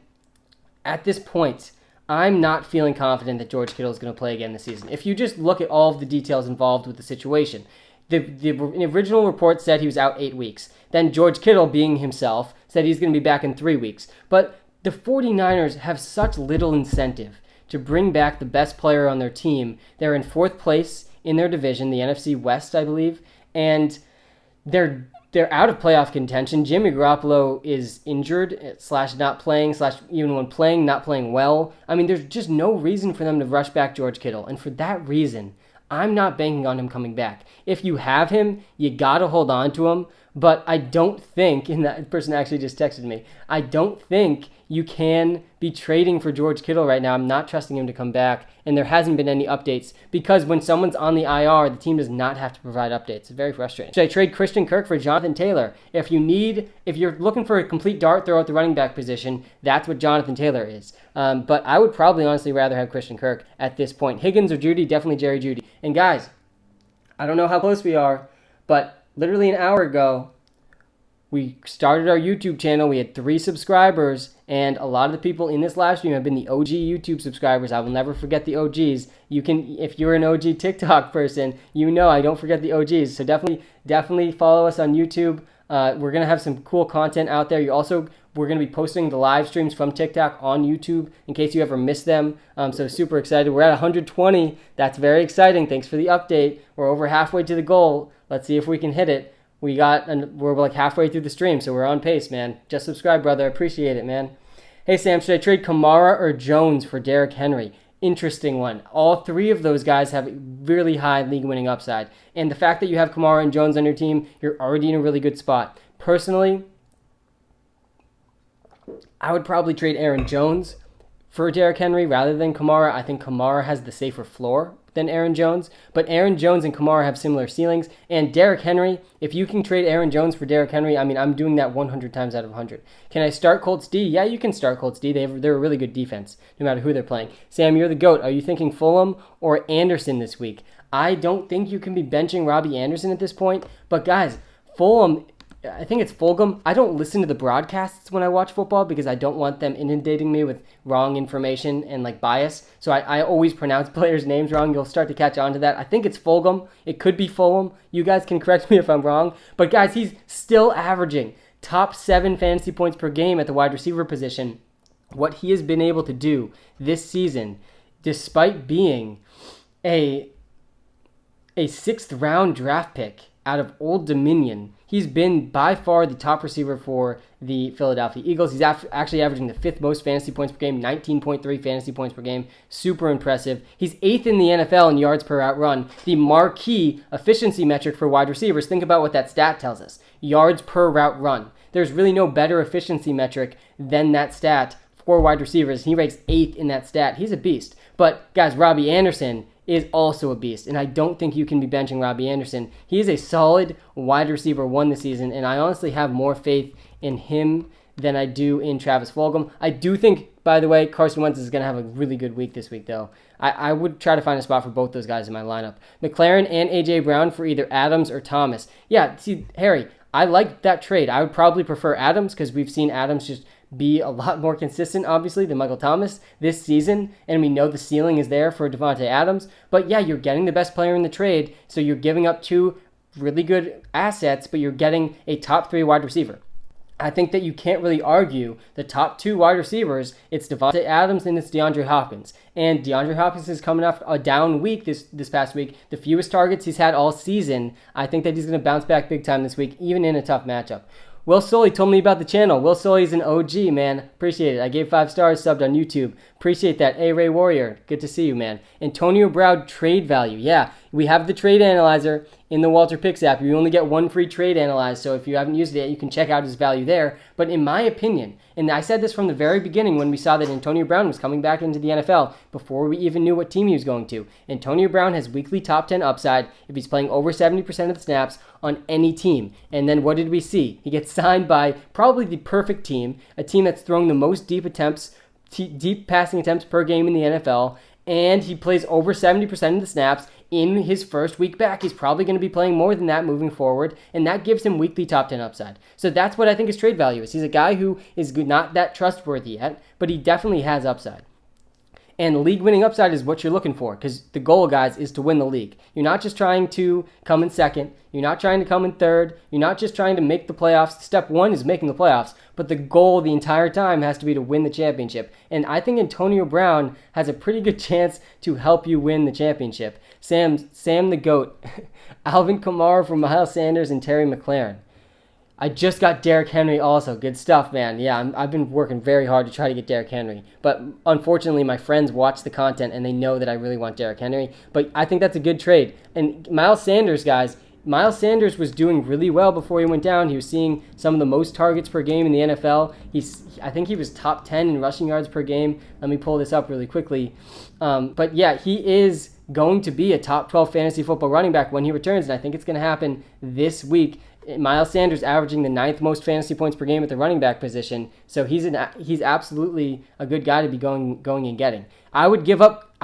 at this point, I'm not feeling confident that George Kittle is going to play again this season. If you just look at all of the details involved with the situation, the original report said he was out 8 weeks. Then George Kittle, being himself, said he's going to be back in 3 weeks. But the 49ers have such little incentive to bring back the best player on their team. They're in 4th place in their division, the NFC West, I believe, and they're out of playoff contention. Jimmy Garoppolo is injured / not playing / even when playing, not playing well. I mean, there's just no reason for them to rush back George Kittle, and for that reason, I'm not banking on him coming back. If you have him, you gotta hold on to him, but I don't think, and that person actually just texted me, I don't think you can be trading for George Kittle right now. I'm not trusting him to come back, and there hasn't been any updates, because when someone's on the IR, the team does not have to provide updates. It's very frustrating. Should I trade Christian Kirk for Jonathan Taylor? If you're looking for a complete dart throw at the running back position, that's what Jonathan Taylor is. But I would probably honestly rather have Christian Kirk at this point. Higgins or Judy, definitely Jerry Judy. And guys, I don't know how close we are, but literally an hour ago, we started our YouTube channel. We had 3 subscribers, and a lot of the people in this live stream have been the OG YouTube subscribers. I will never forget the OGs. You can, if you're an OG TikTok person, you know I don't forget the OGs. So definitely follow us on YouTube. We're gonna have some cool content out there. We're gonna be posting the live streams from TikTok on YouTube in case you ever miss them. So super excited. We're at 120. That's very exciting. Thanks for the update. We're over halfway to the goal. Let's see if we can hit it. We're like halfway through the stream, so we're on pace, man. Just subscribe, brother. I appreciate it, man. Hey, Sam, should I trade Kamara or Jones for Derrick Henry? Interesting one. All 3 of those guys have really high league-winning upside. And the fact that you have Kamara and Jones on your team, you're already in a really good spot. Personally, I would probably trade Aaron Jones for Derrick Henry rather than Kamara. I think Kamara has the safer floor than Aaron Jones, but Aaron Jones and Kamara have similar ceilings. And Derrick Henry, if you can trade Aaron Jones for Derrick Henry, I mean, I'm doing that 100 times out of 100. Can I start Colts D? Yeah, you can start Colts D. They're a really good defense, no matter who they're playing. Sam, you're the GOAT. Are you thinking Fulham or Anderson this week? I don't think you can be benching Robbie Anderson at this point, but guys, Fulham, I think it's Fulgham. I don't listen to the broadcasts when I watch football because I don't want them inundating me with wrong information and like bias. So I always pronounce players' names wrong. You'll start to catch on to that. I think it's Fulgham. It could be Fulham. You guys can correct me if I'm wrong. But guys, he's still averaging top 7 fantasy points per game at the wide receiver position. What he has been able to do this season, despite being a 6th round draft pick out of Old Dominion, he's been by far the top receiver for the Philadelphia Eagles. He's actually averaging the 5th most fantasy points per game, 19.3 fantasy points per game. Super impressive. He's 8th in the NFL in yards per route run, the marquee efficiency metric for wide receivers. Think about what that stat tells us. Yards per route run. There's really no better efficiency metric than that stat for wide receivers. He ranks 8th in that stat. He's a beast. But guys, Robbie Anderson is also a beast, and I don't think you can be benching Robbie Anderson. He is a solid wide receiver 1 this season, and I honestly have more faith in him than I do in Travis Fulgham. I do think, by the way, Carson Wentz is going to have a really good week this week, though. I would try to find a spot for both those guys in my lineup. McLaren and A.J. Brown for either Adams or Thomas. Yeah, see, Harry, I like that trade. I would probably prefer Adams because we've seen Adams just be a lot more consistent, obviously, than Michael Thomas this season, and we know the ceiling is there for Devontae Adams. But yeah, you're getting the best player in the trade, so you're giving up 2 really good assets, but you're getting a top 3 wide receiver. I think that you can't really argue the top 2 wide receivers. It's Devontae Adams and it's DeAndre Hopkins. And DeAndre Hopkins is coming off a down week this past week, the fewest targets he's had all season. I think that he's going to bounce back big time this week, even in a tough matchup. Will Sully told me about the channel. Will Sully's an OG, man. Appreciate it. I gave 5 stars, subbed on YouTube. Appreciate that. A-Ray Warrior, good to see you, man. Antonio Brown trade value. Yeah, we have the trade analyzer in the WalterPicks app. You only get 1 free trade analyzed, so if you haven't used it yet, you can check out his value there. But in my opinion, and I said this from the very beginning when we saw that Antonio Brown was coming back into the NFL, before we even knew what team he was going to, Antonio Brown has weekly top 10 upside if he's playing over 70% of the snaps on any team. And then what did we see? He gets signed by probably the perfect team, a team that's throwing the most deep passing attempts per game in the NFL, and he plays over 70% of the snaps in his first week back. He's probably going to be playing more than that moving forward, and that gives him weekly top 10 upside. So that's what I think his trade value is. He's a guy who is not that trustworthy yet, but he definitely has upside. And league-winning upside is what you're looking for, because the goal, guys, is to win the league. You're not just trying to come in second. You're not trying to come in third. You're not just trying to make the playoffs. Step 1 is making the playoffs, but the goal the entire time has to be to win the championship. And I think Antonio Brown has a pretty good chance to help you win the championship. Sam the GOAT, Alvin Kamara from Miles Sanders and Terry McLaurin. I just got Derrick Henry also. Good stuff, man. Yeah, I've been working very hard to try to get Derrick Henry. But unfortunately, my friends watch the content and they know that I really want Derrick Henry. But I think that's a good trade. And Miles Sanders, guys, Miles Sanders was doing really well before he went down. He was seeing some of the most targets per game in the NFL. I think he was top 10 in rushing yards per game. Let me pull this up really quickly. But yeah, he is going to be a top 12 fantasy football running back when he returns, and I think it's going to happen this week. Miles Sanders averaging the 9th most fantasy points per game at the running back position, so he's absolutely a good guy to be going and getting. I would give up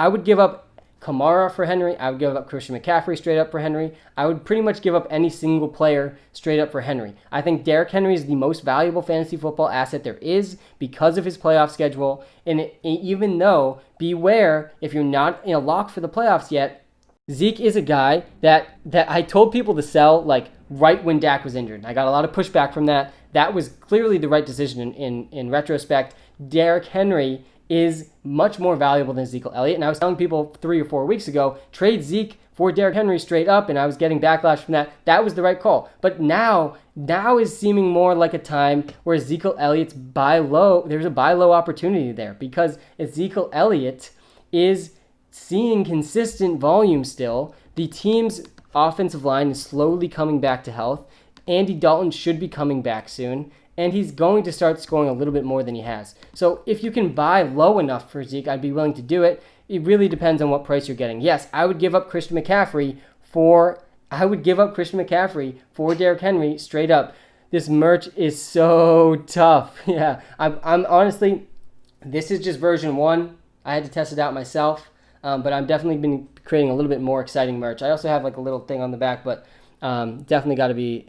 Kamara for Henry. I would give up Christian McCaffrey straight up for Henry. I would pretty much give up any single player straight up for Henry. I think Derrick Henry is the most valuable fantasy football asset there is because of his playoff schedule. And even though, beware, if you're not in a lock for the playoffs yet, Zeke is a guy that I told people to sell like right when Dak was injured. I got a lot of pushback from that. That was clearly the right decision in retrospect. Derrick Henry is much more valuable than Ezekiel Elliott. And I was telling people 3 or 4 weeks ago, trade Zeke for Derrick Henry straight up, and I was getting backlash from that. That was the right call. But now is seeming more like a time where Ezekiel Elliott's buy low. There's a buy low opportunity there because Ezekiel Elliott is seeing consistent volume still. The team's offensive line is slowly coming back to health. Andy Dalton should be coming back soon, and he's going to start scoring a little bit more than he has. So if you can buy low enough for Zeke, I'd be willing to do it. It really depends on what price you're getting. Yes, I would give up Christian McCaffrey for Derrick Henry straight up. This merch is so tough. Yeah, I'm honestly, this is just version 1. I had to test it out myself. But I've definitely been creating a little bit more exciting merch. I also have like a little thing on the back, but definitely got to be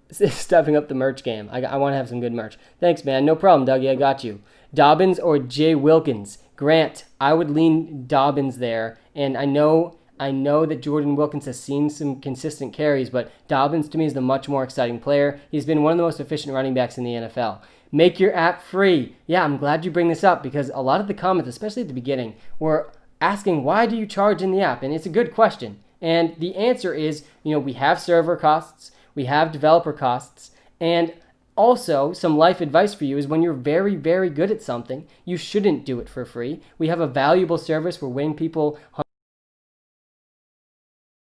stepping up the merch game. I want to have some good merch. Thanks, man. No problem, Dougie. I got you. Dobbins or Jay Wilkins? Grant, I would lean Dobbins there. And I know that Jordan Wilkins has seen some consistent carries, but Dobbins to me is the much more exciting player. He's been one of the most efficient running backs in the NFL. Make your app free. Yeah, I'm glad you bring this up because a lot of the comments, especially at the beginning, were asking, why do you charge in the app? And it's a good question. And the answer is, we have server costs, we have developer costs, and also some life advice for you is when you're very, very good at something, you shouldn't do it for free. We have a valuable service. We're winning people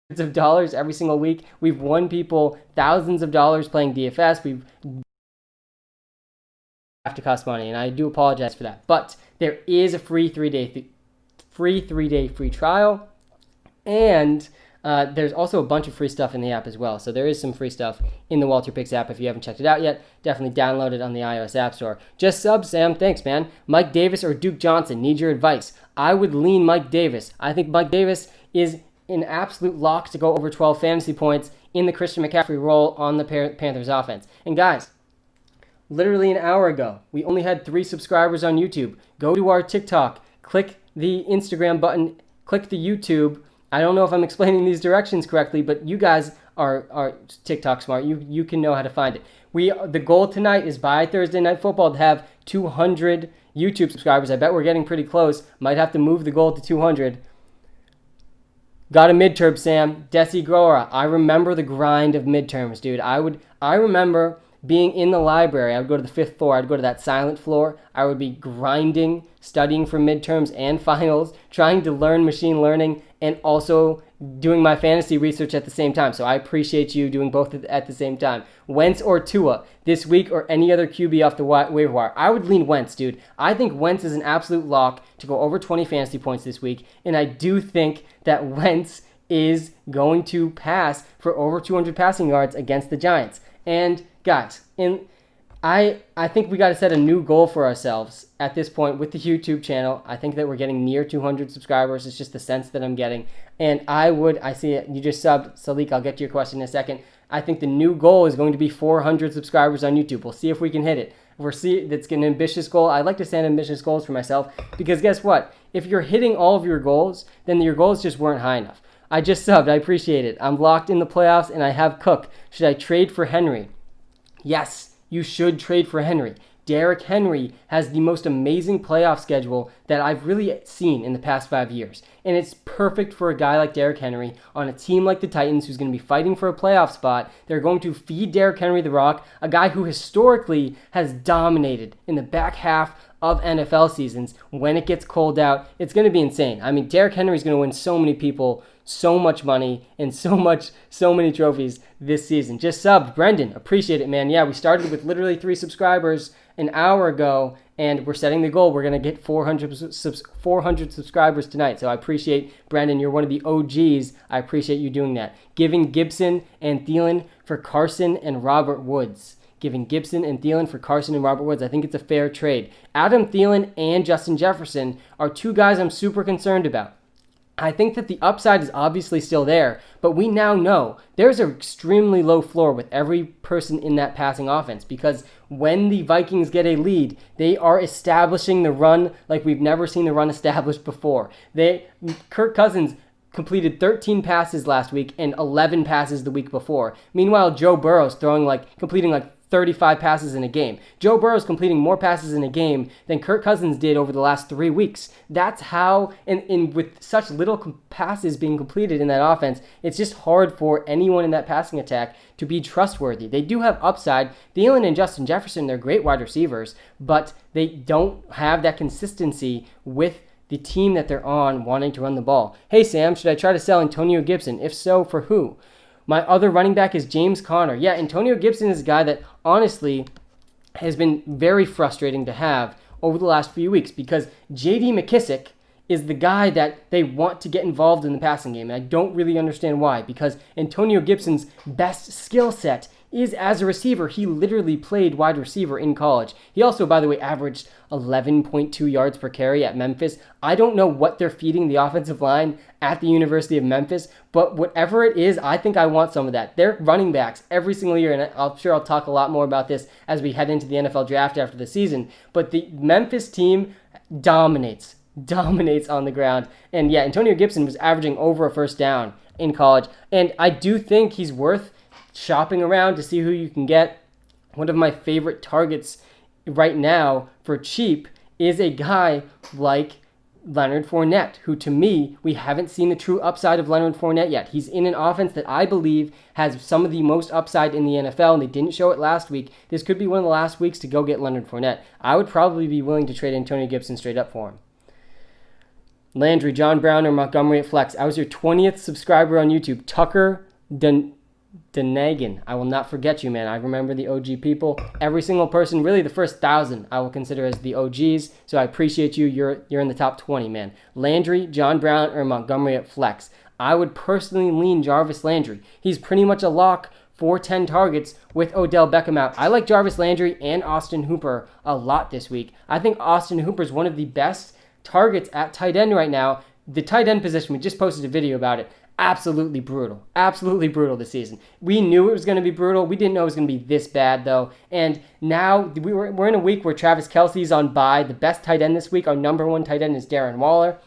hundreds of dollars every single week. We've won people thousands of dollars playing DFS. We've have to cost money, and I do apologize for that. But there is a free 3-day free trial, and there's also a bunch of free stuff in the app as well. So there is some free stuff in the WalterPicks app. If you haven't checked it out yet, definitely download it on the iOS App Store. Just sub, Sam. Thanks, man. Mike Davis or Duke Johnson? Need your advice. I would lean Mike Davis. I think Mike Davis is an absolute lock to go over 12 fantasy points in the Christian McCaffrey role on the Panthers offense. And guys, literally an hour ago. We only had 3 subscribers on YouTube. Go to our TikTok, click the Instagram button, click the YouTube. I don't know if I'm explaining these directions correctly, but you guys are TikTok smart. You can know how to find it. The goal tonight is by Thursday Night Football to have 200 YouTube subscribers. I bet we're getting pretty close. Might have to move the goal to 200. Got a midterm, Sam. Desi Grower. I remember the grind of midterms, dude. I remember being in the library. I would go to the 5th floor. I'd go to that silent floor. I would be grinding, studying for midterms and finals, trying to learn machine learning, and also doing my fantasy research at the same time. So I appreciate you doing both at the same time. Wentz or Tua this week, or any other QB off the waiver wire? I would lean Wentz, dude. I think Wentz is an absolute lock to go over 20 fantasy points this week, and I do think that Wentz is going to pass for over 200 passing yards against the Giants. And guys, I think we got to set a new goal for ourselves at this point with the YouTube channel. I think that we're getting near 200 subscribers. It's just the sense that I'm getting. And I see it. You just subbed. Salik, I'll get to your question in a second. I think the new goal is going to be 400 subscribers on YouTube. We'll see if we can hit it. That's an ambitious goal. I like to set ambitious goals for myself because guess what? If you're hitting all of your goals, then your goals just weren't high enough. I just subbed. I appreciate it. I'm locked in the playoffs and I have Cook. Should I trade for Henry? Yes, you should trade for Henry. Derrick Henry has the most amazing playoff schedule that I've really seen in the past 5 years. And it's perfect for a guy like Derrick Henry on a team like the Titans who's going to be fighting for a playoff spot. They're going to feed Derrick Henry the rock, a guy who historically has dominated in the back half of NFL seasons. When it gets cold out, it's going to be insane. I mean, Derrick Henry's going to win so many people so much money and so many trophies this season. Just subbed. Brendan, appreciate it, man. Yeah, we started with literally 3 subscribers an hour ago, and we're setting the goal. We're going to get 400 subscribers tonight. So I appreciate, Brendan, you're one of the OGs. I appreciate you doing that. Giving Gibson and Thielen for Carson and Robert Woods. Giving Gibson and Thielen for Carson and Robert Woods. I think it's a fair trade. Adam Thielen and Justin Jefferson are 2 guys I'm super concerned about. I think that the upside is obviously still there, but we now know there's an extremely low floor with every person in that passing offense because when the Vikings get a lead, they are establishing the run like we've never seen the run established before. Kirk Cousins completed 13 passes last week and 11 passes the week before. Meanwhile, Joe Burrow's completing 35 passes in a game. Joe Burrow's completing more passes in a game than Kirk Cousins did over the last 3 weeks. That's how, and with such little passes being completed in that offense, it's just hard for anyone in that passing attack to be trustworthy. They do have upside. Thielen and Justin Jefferson, they're great wide receivers, but they don't have that consistency with the team that they're on wanting to run the ball. Hey, Sam, should I try to sell Antonio Gibson? If so, for who? My other running back is James Conner. Yeah, Antonio Gibson is a guy that honestly has been very frustrating to have over the last few weeks because J.D. McKissic is the guy that they want to get involved in the passing game. And I don't really understand why, because Antonio Gibson's best skill set is as a receiver. He literally played wide receiver in college. He also, by the way, averaged 11.2 yards per carry at Memphis. I don't know what they're feeding the offensive line at the University of Memphis, but whatever it is, I think I want some of that. They're running backs every single year, and I'm sure I'll talk a lot more about this as we head into the NFL draft after the season, but the Memphis team dominates on the ground. And yeah, Antonio Gibson was averaging over a first down in college, and I do think he's worth shopping around to see who you can get. One of my favorite targets right now for cheap is a guy like Leonard Fournette, who to me, we haven't seen the true upside of Leonard Fournette yet. He's in an offense that I believe has some of the most upside in the NFL, and they didn't show it last week. This could be one of the last weeks to go get Leonard Fournette. I would probably be willing to trade Antonio Gibson straight up for him. Landry, John Brown, or Montgomery at flex. I was your 20th subscriber on YouTube. Tucker Denagan. I will not forget you, man. I remember the OG people. Every single person, really the first 1,000, I will consider as the OGs. So I appreciate you. You're in the top 20, man. Landry, John Brown, or Montgomery at flex. I would personally lean Jarvis Landry. He's pretty much a lock for 10 targets with Odell Beckham out. I like Jarvis Landry and Austin Hooper a lot this week. I think Austin Hooper is one of the best targets at tight end right now. the tight end position, we just posted a video about it. Absolutely brutal this season. We knew it was going to be brutal. We didn't know it was going to be this bad, though. And now we're in a week where Travis Kelce's on bye. The best tight end this week, our number one tight end, is Darren Waller.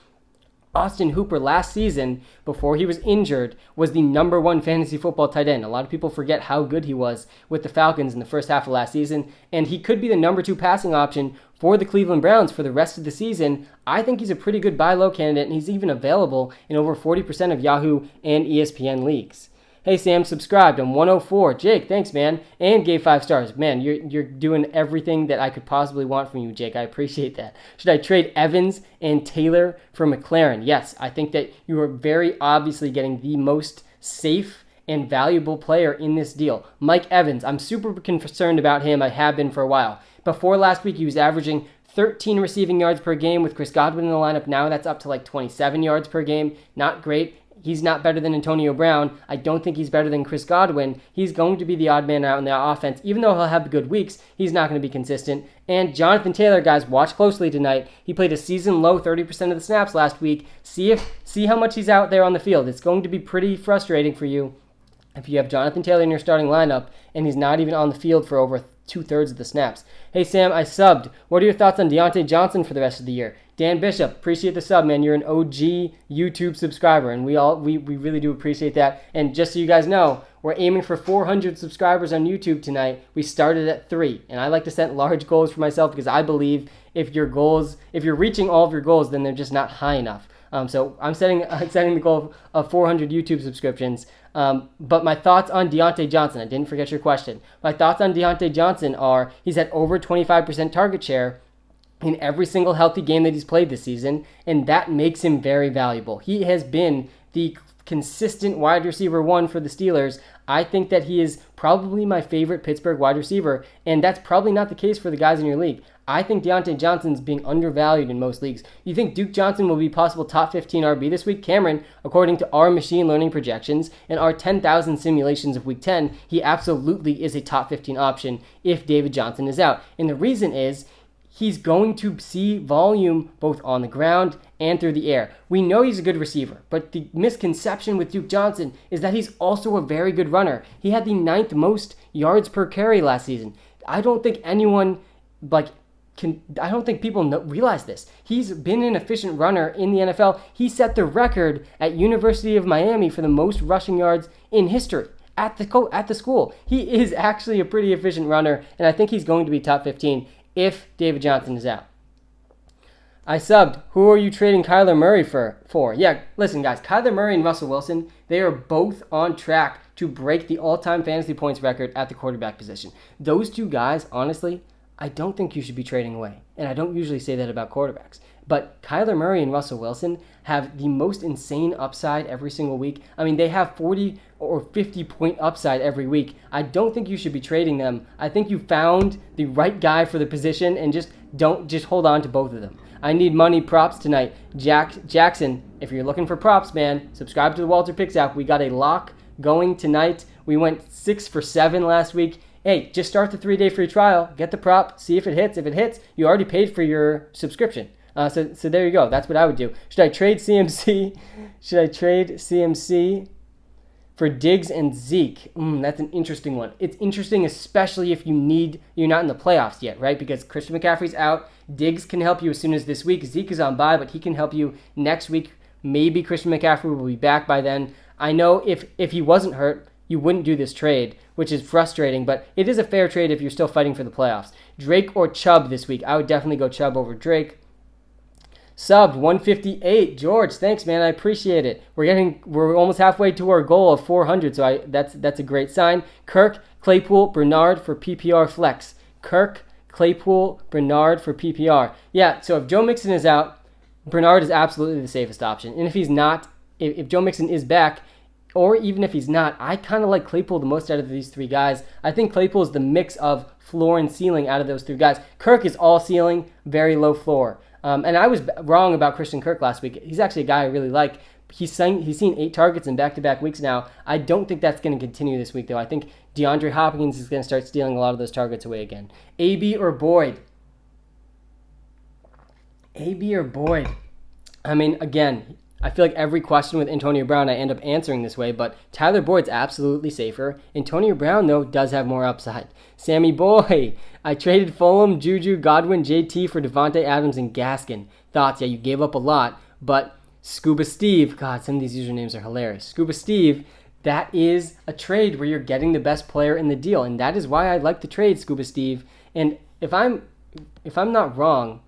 Austin Hooper last season, before he was injured, was the number one fantasy football tight end. A lot of people forget how good he was with the Falcons in the first half of last season, and he could be the number 2 passing option for the Cleveland Browns for the rest of the season. I think he's a pretty good buy low candidate, and he's even available in over 40% of Yahoo and ESPN leagues. Hey Sam, subscribed. I'm 104. Jake, thanks man. And gave 5 stars. Man, you're doing everything that I could possibly want from you, Jake. I appreciate that. Should I trade Evans and Taylor for McLaren? Yes, I think that you are very obviously getting the most safe and valuable player in this deal. Mike Evans, I'm super concerned about him. I have been for a while. Before last week, he was averaging 13 receiving yards per game with Chris Godwin in the lineup. Now that's up to like 27 yards per game. Not great. He's not better than Antonio Brown. I don't think he's better than Chris Godwin. He's going to be the odd man out in the offense. Even though he'll have good weeks, he's not going to be consistent. And Jonathan Taylor, guys, watch closely tonight. He played a season-low 30% of the snaps last week. See how much he's out there on the field. It's going to be pretty frustrating for you if you have Jonathan Taylor in your starting lineup and he's not even on the field for over 2/3 of the snaps. Hey, Sam, I subbed. What are your thoughts on Deontay Johnson for the rest of the year? Dan Bishop, appreciate the sub, man. You're an OG YouTube subscriber, and we really do appreciate that. And just so you guys know, we're aiming for 400 subscribers on YouTube tonight. We started at 3, and I like to set large goals for myself because I believe if you're reaching all of your goals, then they're just not high enough. So I'm setting the goal of 400 YouTube subscriptions. But my thoughts on Deontay Johnson, I didn't forget your question. My thoughts on Deontay Johnson are he's at over 25% target share in every single healthy game that he's played this season, and that makes him very valuable. He has been the consistent wide receiver 1 for the Steelers. I think that he is probably my favorite Pittsburgh wide receiver, and that's probably not the case for the guys in your league. I think Deontay Johnson's being undervalued in most leagues. You think Duke Johnson will be possible top 15 RB this week? Cameron, according to our machine learning projections and our 10,000 simulations of week 10, he absolutely is a top 15 option if David Johnson is out. And the reason is he's going to see volume both on the ground and through the air. We know he's a good receiver, but the misconception with Duke Johnson is that he's also a very good runner. He had the 9th most yards per carry last season. I don't think anyone people realize this. He's been an efficient runner in the NFL. He set the record at University of Miami for the most rushing yards in history at the school. He is actually a pretty efficient runner, and I think he's going to be top 15 if David Johnson is out. I subbed. Who are you trading Kyler Murray for? Yeah, listen, guys. Kyler Murray and Russell Wilson, they are both on track to break the all-time fantasy points record at the quarterback position. Those two guys, honestly, I don't think you should be trading away. And I don't usually say that about quarterbacks. But Kyler Murray and Russell Wilson have the most insane upside every single week. I mean, they have 40 or 50 point upside every week. I don't think you should be trading them. I think you found the right guy for the position and just hold on to both of them. I need money props tonight. Jackson, if you're looking for props, man, subscribe to the WalterPicks app. We got a lock going tonight. We went 6 for 7 last week. Hey, just start the 3-day free trial. Get the prop. See if it hits. If it hits, you already paid for your subscription. So there you go. That's what I would do. Should I trade CMC? Should I trade CMC for Diggs and Zeke? That's an interesting one. It's interesting, especially if you're not in the playoffs yet, right? Because Christian McCaffrey's out. Diggs can help you as soon as this week. Zeke is on bye, but he can help you next week. Maybe Christian McCaffrey will be back by then. I know if he wasn't hurt, you wouldn't do this trade, which is frustrating, but it is a fair trade if you're still fighting for the playoffs. Drake or Chubb this week? I would definitely go Chubb over Drake. Subbed 158. George, thanks, man. I appreciate it. We're almost halfway to our goal of 400, so that's a great sign. Kirk, Claypool, Bernard for PPR flex. Kirk, Claypool, Bernard for PPR. Yeah, so if Joe Mixon is out, Bernard is absolutely the safest option. And if he's not, if Joe Mixon is back, or even if he's not, I kind of like Claypool the most out of these 3 guys. I think Claypool is the mix of floor and ceiling out of those 3 guys. Kirk is all ceiling, very low floor. And I was wrong about Christian Kirk last week. He's actually a guy I really like. He's seen 8 targets in back-to-back weeks now. I don't think that's going to continue this week, though. I think DeAndre Hopkins is going to start stealing a lot of those targets away again. AB or Boyd? AB or Boyd? I mean, again, I feel like every question with Antonio Brown I end up answering this way, but Tyler Boyd's absolutely safer. Antonio Brown, though, does have more upside. Sammy Boy, I traded Fulham, Juju, Godwin, JT for Devontae Adams and Gaskin. Thoughts? Yeah, you gave up a lot, but Scuba Steve, God, some of these usernames are hilarious. Scuba Steve, that is a trade where you're getting the best player in the deal, and that is why I like the trade, Scuba Steve. And if I'm not wrong,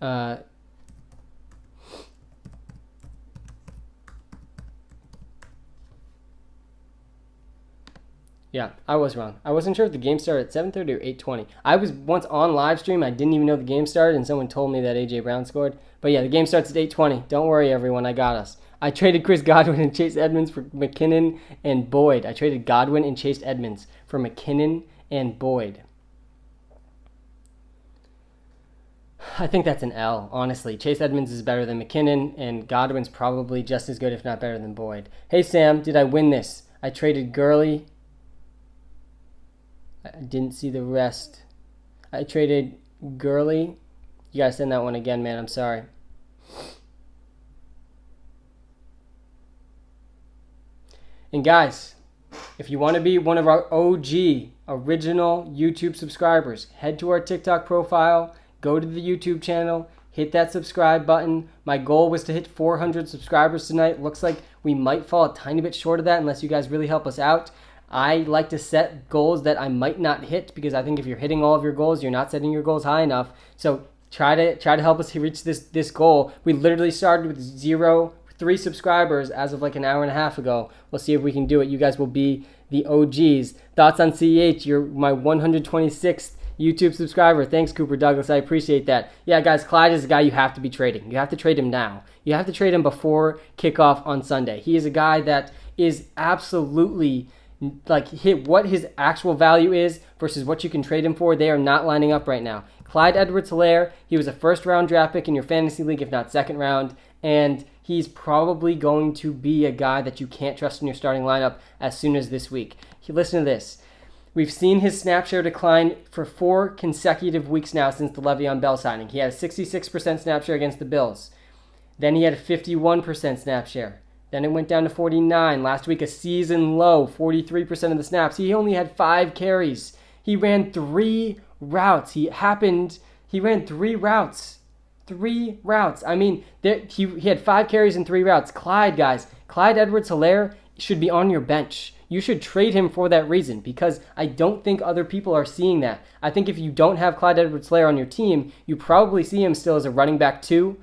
yeah, I was wrong. I wasn't sure if the game started at 7:30 or 8:20. I was once on live stream. I didn't even know the game started, and someone told me that A.J. Brown scored. But yeah, the game starts at 8:20. Don't worry, everyone. I got us. I traded Chris Godwin and Chase Edmonds for McKinnon and Boyd. I traded Godwin and Chase Edmonds for McKinnon and Boyd. I think that's an L, honestly. Chase Edmonds is better than McKinnon, and Godwin's probably just as good, if not better than Boyd. Hey, Sam, did I win this? I traded Gurley. I didn't see the rest. I traded Gurley. You gotta send that one again, man. I'm sorry. And guys, if you want to be one of our OG original YouTube subscribers, head to our TikTok profile, go to the YouTube channel, hit that subscribe button. My goal was to hit 400 subscribers tonight. Looks like we might fall a tiny bit short of that unless you guys really help us out. I like to set goals that I might not hit because I think if you're hitting all of your goals, you're not setting your goals high enough. So try to help us reach this goal. We literally started with 3 subscribers as of like an hour and a half ago. We'll see if we can do it. You guys will be the OGs. Thoughts on CEH? You're my 126th YouTube subscriber. Thanks, Cooper Douglas. I appreciate that. Yeah, guys, Clyde is a guy you have to be trading. You have to trade him now. You have to trade him before kickoff on Sunday. He is a guy that is absolutely like hit what his actual value is versus what you can trade him for. They are not lining up right now. Clyde Edwards-Helaire, he was a first-round draft pick in your fantasy league, if not second round, and he's probably going to be a guy that you can't trust in your starting lineup as soon as this week. Listen to this. We've seen his snap share decline for 4 consecutive weeks now since the Le'Veon Bell signing. He had a 66% snap share against the Bills. Then he had a 51% snap share. Then it went down to 49. Last week, a season low, 43% of the snaps. He only had 5 carries. He ran 3 routes. He ran 3 routes. 3 routes. I mean, he had 5 carries and 3 routes. Clyde, guys. Clyde Edwards-Helaire should be on your bench. You should trade him for that reason because I don't think other people are seeing that. I think if you don't have Clyde Edwards-Helaire on your team, you probably see him still as a running back 2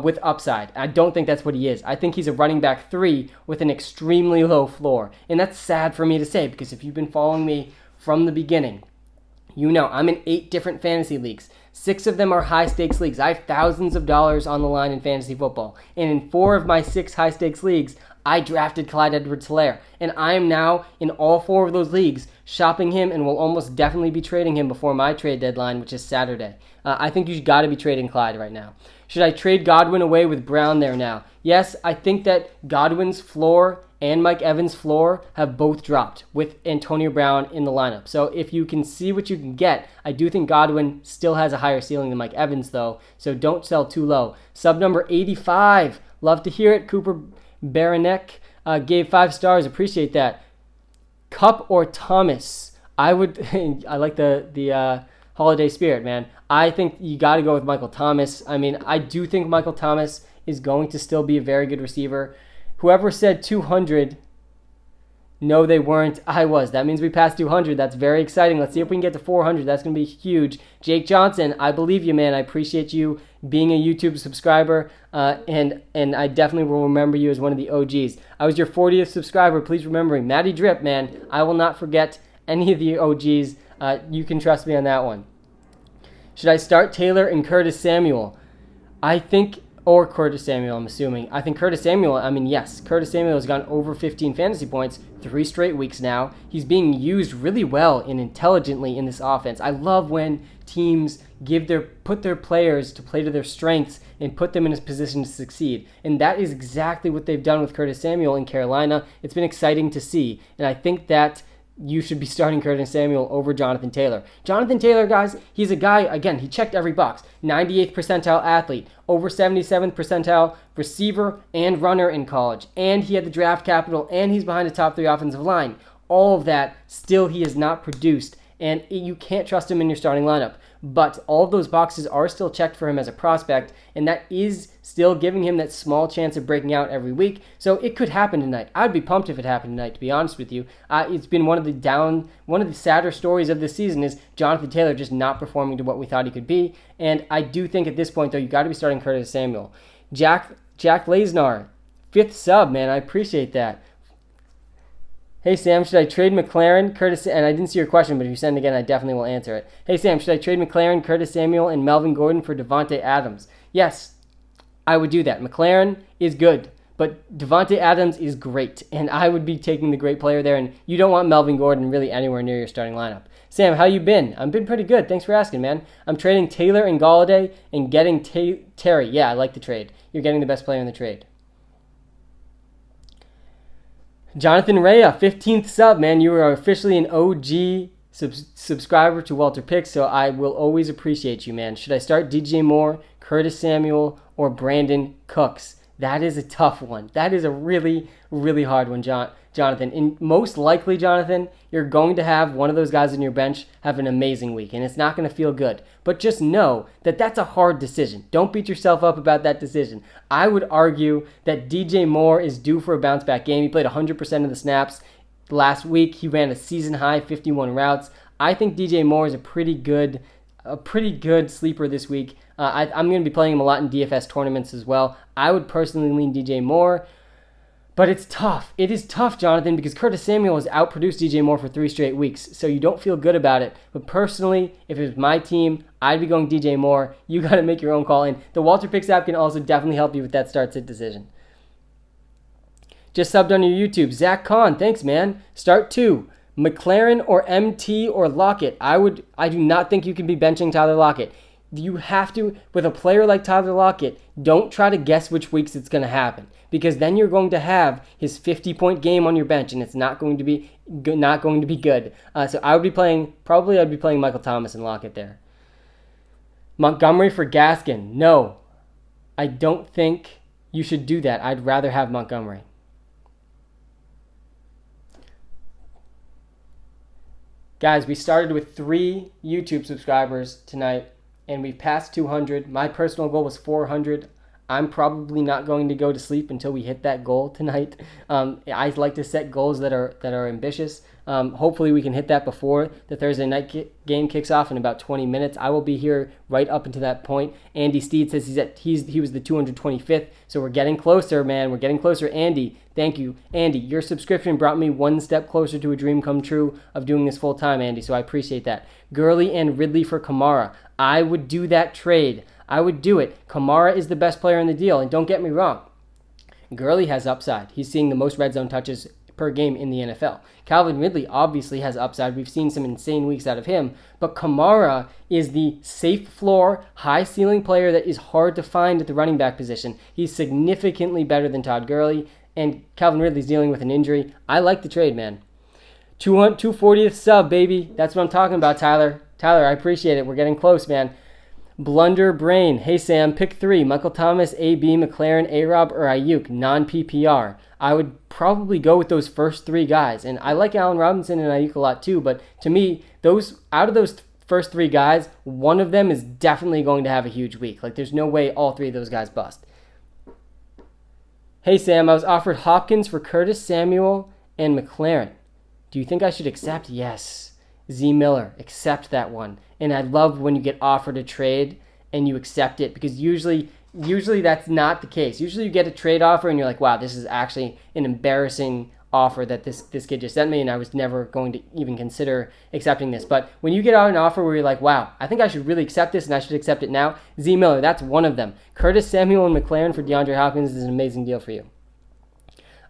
with upside. I don't think that's what he is. I think he's a running back 3 with an extremely low floor. And that's sad for me to say because if you've been following me from the beginning, you know I'm in 8 different fantasy leagues. 6 of them are high-stakes leagues. I have thousands of dollars on the line in fantasy football. And in 4 of my 6 high-stakes leagues, I drafted Clyde Edwards-Helaire. And I am now in all 4 of those leagues shopping him and will almost definitely be trading him before my trade deadline, which is Saturday. I think you got to be trading Clyde right now. Should I trade Godwin away with Brown there now? Yes, I think that Godwin's floor and Mike Evans' floor have both dropped with Antonio Brown in the lineup. So if you can see what you can get, I do think Godwin still has a higher ceiling than Mike Evans, though. So don't sell too low. Sub number 85. Love to hear it. Cooper Baranek gave 5 stars. Appreciate that. Cup or Thomas? I like the holiday spirit, man. I think you got to go with Michael Thomas. I mean, I do think Michael Thomas is going to still be a very good receiver. Whoever said 200, no, they weren't. I was. That means we passed 200. That's very exciting. Let's see if we can get to 400. That's going to be huge. Jake Johnson, I believe you, man. I appreciate you being a YouTube subscriber, and I definitely will remember you as one of the OGs. I was your 40th subscriber. Please remember me. Matty Drip, man. I will not forget any of the OGs. You can trust me on that one. Should I start Taylor and Curtis Samuel? Or Curtis Samuel, I'm assuming. I think Curtis Samuel, yes. Curtis Samuel has gone over 15 fantasy points 3 straight weeks now. He's being used really well and intelligently in this offense. I love when teams put their players to play to their strengths and put them in a position to succeed. And that is exactly what they've done with Curtis Samuel in Carolina. It's been exciting to see. And I think that you should be starting Curtis Samuel over Jonathan Taylor. Jonathan Taylor, guys, he's a guy, again, he checked every box. 98th percentile athlete, over 77th percentile receiver and runner in college. And he had the draft capital, and he's behind a top 3 offensive line. All of that, still he has not produced, and you can't trust him in your starting lineup. But all of those boxes are still checked for him as a prospect, and that is still giving him that small chance of breaking out every week. So it could happen tonight. I'd be pumped if it happened tonight, to be honest with you. It's been one of the sadder stories of this season is Jonathan Taylor just not performing to what we thought he could be. And I do think at this point, though, you got to be starting Curtis Samuel. Jack Lasnar, 5th sub, man. I appreciate that. Hey, Sam, should I trade McLaren, Curtis, and I didn't see your question, but if you send it again, I definitely will answer it. Hey, Sam, should I trade McLaren, Curtis Samuel, and Melvin Gordon for Devontae Adams? Yes, I would do that. McLaren is good, but Devontae Adams is great, and I would be taking the great player there, and you don't want Melvin Gordon really anywhere near your starting lineup. Sam, how you been? I've been pretty good. Thanks for asking, man. I'm trading Taylor and Galladay and getting Terry. Yeah, I like the trade. You're getting the best player in the trade. Jonathan Rea, 15th sub, man. You are officially an OG subscriber to WalterPicks, so I will always appreciate you, man. Should I start DJ Moore, Curtis Samuel, or Brandon Cooks? That is a tough one. That is a really, really hard one, Jonathan. And most likely, Jonathan, you're going to have one of those guys on your bench have an amazing week, and it's not going to feel good. But just know that that's a hard decision. Don't beat yourself up about that decision. I would argue that DJ Moore is due for a bounce-back game. He played 100% of the snaps last week. He ran a season-high 51 routes. I think DJ Moore is a pretty good sleeper this week. I'm going to be playing him a lot in DFS tournaments as well. I would personally lean DJ Moore, but it's tough. It is tough, Jonathan, because Curtis Samuel has outproduced DJ Moore for 3 straight weeks, so you don't feel good about it. But personally, if it was my team, I'd be going DJ Moore. You got to make your own call, and the WalterPicks app can also definitely help you with that start-sit decision. Just subbed on your YouTube. Zach Kahn, thanks, man. Start 2. McLaren or MT or Lockett. I do not think you can be benching Tyler Lockett. You have to, with a player like Tyler Lockett, don't try to guess which weeks it's going to happen, because then you're going to have his 50-point game on your bench, and it's not going to be good. So I'd be playing Michael Thomas and Lockett there. Montgomery for Gaskin. No, I don't think you should do that. I'd rather have Montgomery. Guys, we started with 3 YouTube subscribers tonight, and we've passed 200. My personal goal was 400. I'm probably not going to go to sleep until we hit that goal tonight. I like to set goals that are ambitious. Hopefully we can hit that before the Thursday night game kicks off in about 20 minutes. I will be here right up until that point. Andy Steed says he was the 225th, so we're getting closer, man. We're getting closer. Andy, thank you. Andy, your subscription brought me one step closer to a dream come true of doing this full time, Andy, so I appreciate that. Gurley and Ridley for Kamara. I would do that trade. I would do it. Kamara is the best player in the deal, and don't get me wrong. Gurley has upside. He's seeing the most red zone touches per game in the NFL. Calvin Ridley obviously has upside. We've seen some insane weeks out of him, but Kamara is the safe floor, high ceiling player that is hard to find at the running back position. He's significantly better than Todd Gurley, and Calvin Ridley's dealing with an injury. I like the trade, man. 240th sub, baby. That's what I'm talking about, Tyler. Tyler, I appreciate it. We're getting close, man. Blunder Brain. Hey, Sam, pick 3. Michael Thomas, AB, McLaren, A-Rob, or Ayuk, non-PPR. I would probably go with those first 3 guys. And I like Allen Robinson and Ayuk a lot too, but to me, out of those first 3 guys, one of them is definitely going to have a huge week. Like, there's no way all 3 of those guys bust. Hey, Sam, I was offered Hopkins for Curtis Samuel and McLaren. Do you think I should accept? Yes. Z Miller, accept that one. And I love when you get offered a trade and you accept it, because usually that's not the case. Usually you get a trade offer and you're like, wow, this is actually an embarrassing offer that this kid just sent me, and I was never going to even consider accepting this. But when you get out an offer where you're like, wow, I think I should really accept this and I should accept it now, Z Miller, that's one of them. Curtis Samuel and McLaren for DeAndre Hopkins is an amazing deal for you.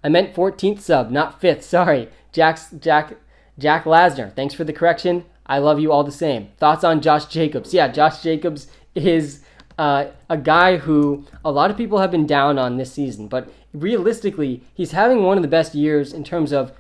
I meant 14th sub, not 5th. Sorry. Jack Lasner, thanks for the correction. I love you all the same. Thoughts on Josh Jacobs? Yeah, Josh Jacobs is a guy who a lot of people have been down on this season, but realistically, he's having one of the best years in terms of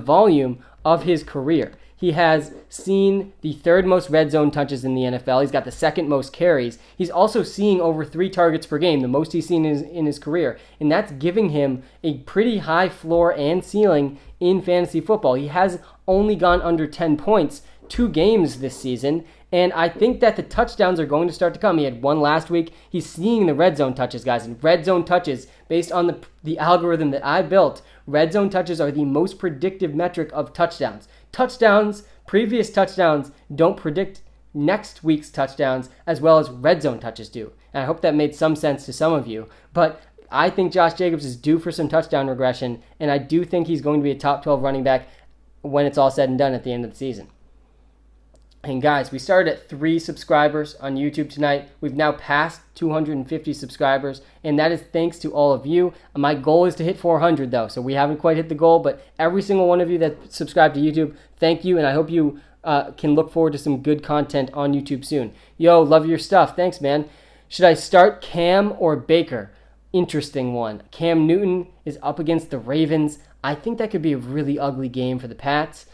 volume of his career. He has seen the third most red zone touches in the NFL. He's got the second most carries. He's also seeing over 3 targets per game, the most he's seen in his career. And that's giving him a pretty high floor and ceiling in fantasy football. He has only gone under 10 points 2 games this season. And I think that the touchdowns are going to start to come. He had one last week. He's seeing the red zone touches, guys. And red zone touches, based on the algorithm that I built, red zone touches are the most predictive metric of touchdowns. Previous touchdowns don't predict next week's touchdowns as well as red zone touches do. And I hope that made some sense to some of you. But I think Josh Jacobs is due for some touchdown regression, and I do think he's going to be a top 12 running back when it's all said and done at the end of the season. And guys, we started at 3 subscribers on YouTube tonight. We've now passed 250 subscribers, and that is thanks to all of you. My goal is to hit 400 though, so we haven't quite hit the goal, but every single one of you that subscribe to YouTube, thank you, and I hope you can look forward to some good content on YouTube soon. Yo, love your stuff. Thanks, man. Should I start Cam or Baker? Interesting one. Cam Newton is up against the Ravens. I think that could be a really ugly game for the Pats.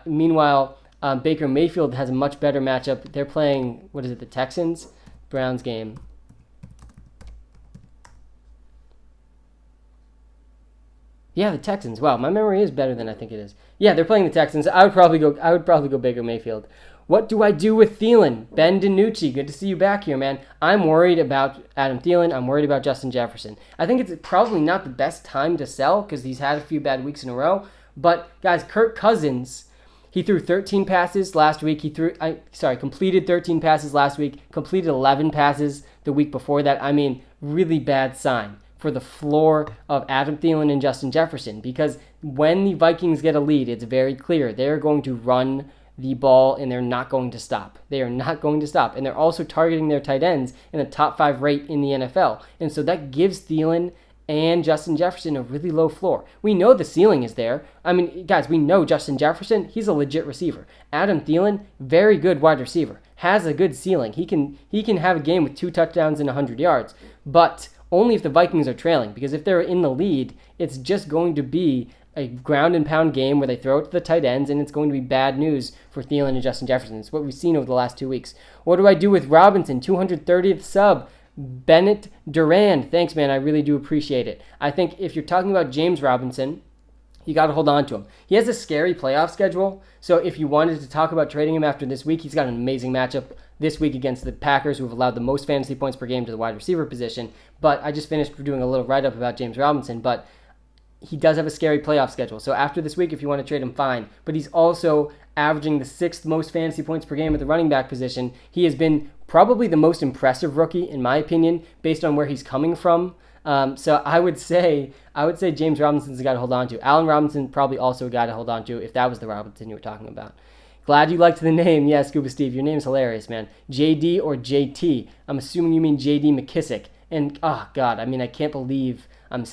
Meanwhile, Baker Mayfield has a much better matchup. They're playing, the Texans? Browns game. Yeah, the Texans. Wow, my memory is better than I think it is. Yeah, they're playing the Texans. I would probably go Baker Mayfield. What do I do with Thielen? Ben DiNucci, good to see you back here, man. I'm worried about Adam Thielen. I'm worried about Justin Jefferson. I think it's probably not the best time to sell because he's had a few bad weeks in a row. But, guys, Kirk Cousins, he threw 13 passes last week. Completed 13 passes last week. Completed 11 passes the week before that. I mean, really bad sign for the floor of Adam Thielen and Justin Jefferson, because when the Vikings get a lead, it's very clear they're going to run the ball and they're not going to stop. They are not going to stop. And they're also targeting their tight ends in the top 5 rate in the NFL. And so that gives Thielen and Justin Jefferson a really low floor. We know the ceiling is there. I mean, guys, we know Justin Jefferson, he's a legit receiver. Adam Thielen, very good wide receiver, has a good ceiling. He can have a game with 2 touchdowns and 100 yards, but only if the Vikings are trailing, because if they're in the lead, it's just going to be a ground and pound game where they throw it to the tight ends, and it's going to be bad news for Thielen and Justin Jefferson. It's what we've seen over the last 2 weeks. What do I do with Robinson? 230th sub. Bennett Durand. Thanks, man. I really do appreciate it. I think if you're talking about James Robinson, you got to hold on to him. He has a scary playoff schedule, so if you wanted to talk about trading him after this week, he's got an amazing matchup this week against the Packers, who have allowed the most fantasy points per game to the wide receiver position. But I just finished doing a little write-up about James Robinson, but he does have a scary playoff schedule. So after this week, if you want to trade him, fine. But he's also averaging the 6th most fantasy points per game at the running back position. He has been probably the most impressive rookie, in my opinion, based on where he's coming from. So I would say James Robinson's a guy to hold on to. Allen Robinson, probably also a guy to hold on to if that was the Robinson you were talking about. Glad you liked the name. Yeah, Scuba Steve, your name's hilarious, man. JD or JT? I'm assuming you mean JD McKissick. And, oh, God, I mean, I can't believe I'm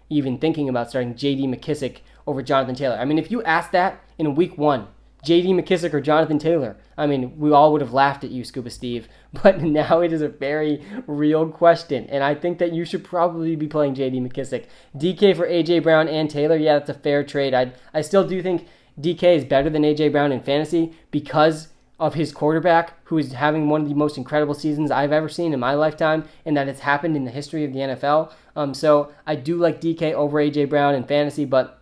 even thinking about starting JD McKissick over Jonathan Taylor. I mean, if you asked that in week 1, JD McKissick or Jonathan Taylor, I mean, we all would have laughed at you, Scuba Steve, but now it is a very real question, and I think that you should probably be playing JD McKissick. DK for AJ Brown and Taylor, yeah, that's a fair trade. I still do think DK is better than AJ Brown in fantasy because of his quarterback, who is having one of the most incredible seasons I've ever seen in my lifetime, and that it's happened in the history of the NFL. So I do like DK over AJ Brown in fantasy, but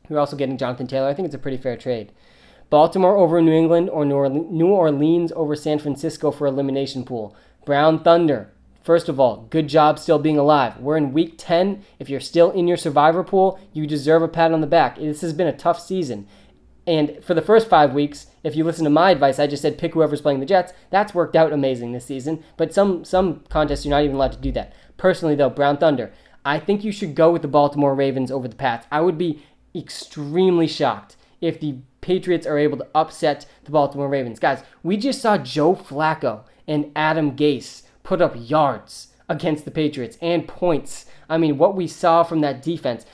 you're also getting Jonathan Taylor. I think it's a pretty fair trade. Baltimore over New England or New Orleans over San Francisco for elimination pool. Brown Thunder. First of all, good job still being alive. We're in week 10. If you're still in your survivor pool, you deserve a pat on the back. This has been a tough season. And for the first 5 weeks, if you listen to my advice, I just said pick whoever's playing the Jets. That's worked out amazing this season. But some contests, you're not even allowed to do that. Personally, though, Brown Thunder, I think you should go with the Baltimore Ravens over the Pats. I would be extremely shocked if the Patriots are able to upset the Baltimore Ravens. Guys, we just saw Joe Flacco and Adam Gase put up yards against the Patriots and points. I mean, what we saw from that defense.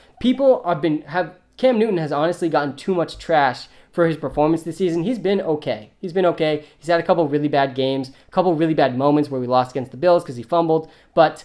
Cam Newton has honestly gotten too much trash for his performance this season. He's been okay. He's had a couple really bad games, a couple really bad moments where we lost against the Bills because he fumbled. But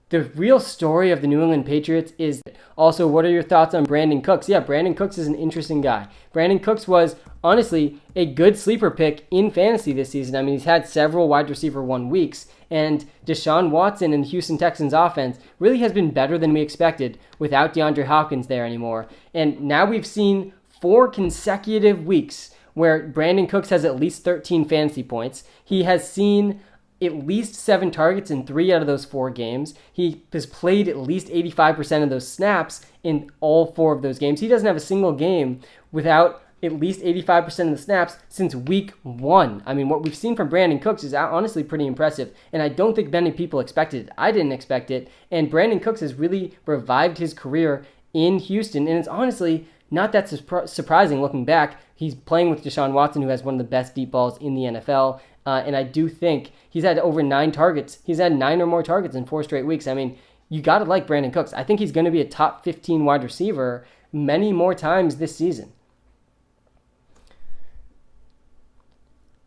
The real story of the New England Patriots is also, what are your thoughts on Brandon Cooks? Yeah, Brandon Cooks is an interesting guy. Brandon Cooks was honestly a good sleeper pick in fantasy this season. I mean, he's had several wide receiver 1 weeks, and Deshaun Watson and the Houston Texans offense really has been better than we expected without DeAndre Hopkins there anymore. And now we've seen 4 consecutive weeks where Brandon Cooks has at least 13 fantasy points. He has seen at least 7 targets in 3 out of those 4 games. He has played at least 85% of those snaps in all 4 of those games. He doesn't have a single game without at least 85% of the snaps since week 1. I mean, what we've seen from Brandon Cooks is honestly pretty impressive, and I don't think many people expected it. I didn't expect it, and Brandon Cooks has really revived his career in Houston, and it's honestly not that surprising looking back. He's playing with Deshaun Watson, who has one of the best deep balls in the NFL, and I do think he's had over 9 targets. He's had 9 or more targets in 4 straight weeks. I mean, you got to like Brandon Cooks. I think he's going to be a top 15 wide receiver many more times this season.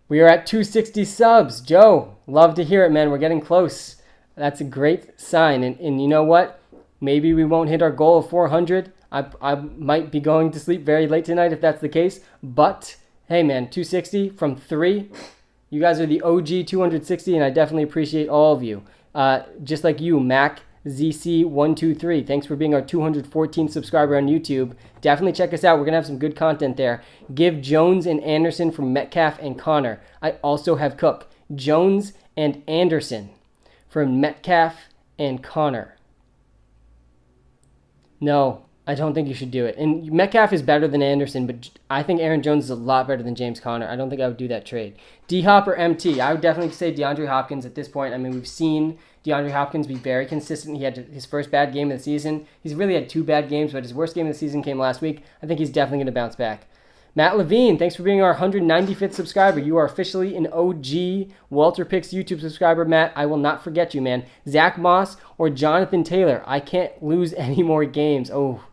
We are at 260 subs. Joe, love to hear it, man. We're getting close. That's a great sign. And you know what? Maybe we won't hit our goal of 400. I might be going to sleep very late tonight if that's the case. But, hey, man, 260 from 3. You guys are the OG 260, and I definitely appreciate all of you. Just like you, Mac ZC123. Thanks for being our 214th subscriber on YouTube. Definitely check us out. We're going to have some good content there. Give Jones and Anderson from Metcalf and Connor. I also have Cook. Jones and Anderson from Metcalf and Connor. No, I don't think you should do it. And Metcalf is better than Anderson, but I think Aaron Jones is a lot better than James Conner. I don't think I would do that trade. D-Hop or MT? I would definitely say DeAndre Hopkins at this point. I mean, we've seen DeAndre Hopkins be very consistent. He had his first bad game of the season. He's really had 2 bad games, but his worst game of the season came last week. I think he's definitely going to bounce back. Matt Levine, thanks for being our 195th subscriber. You are officially an OG WalterPicks YouTube subscriber, Matt. I will not forget you, man. Zach Moss or Jonathan Taylor? I can't lose any more games. Oh,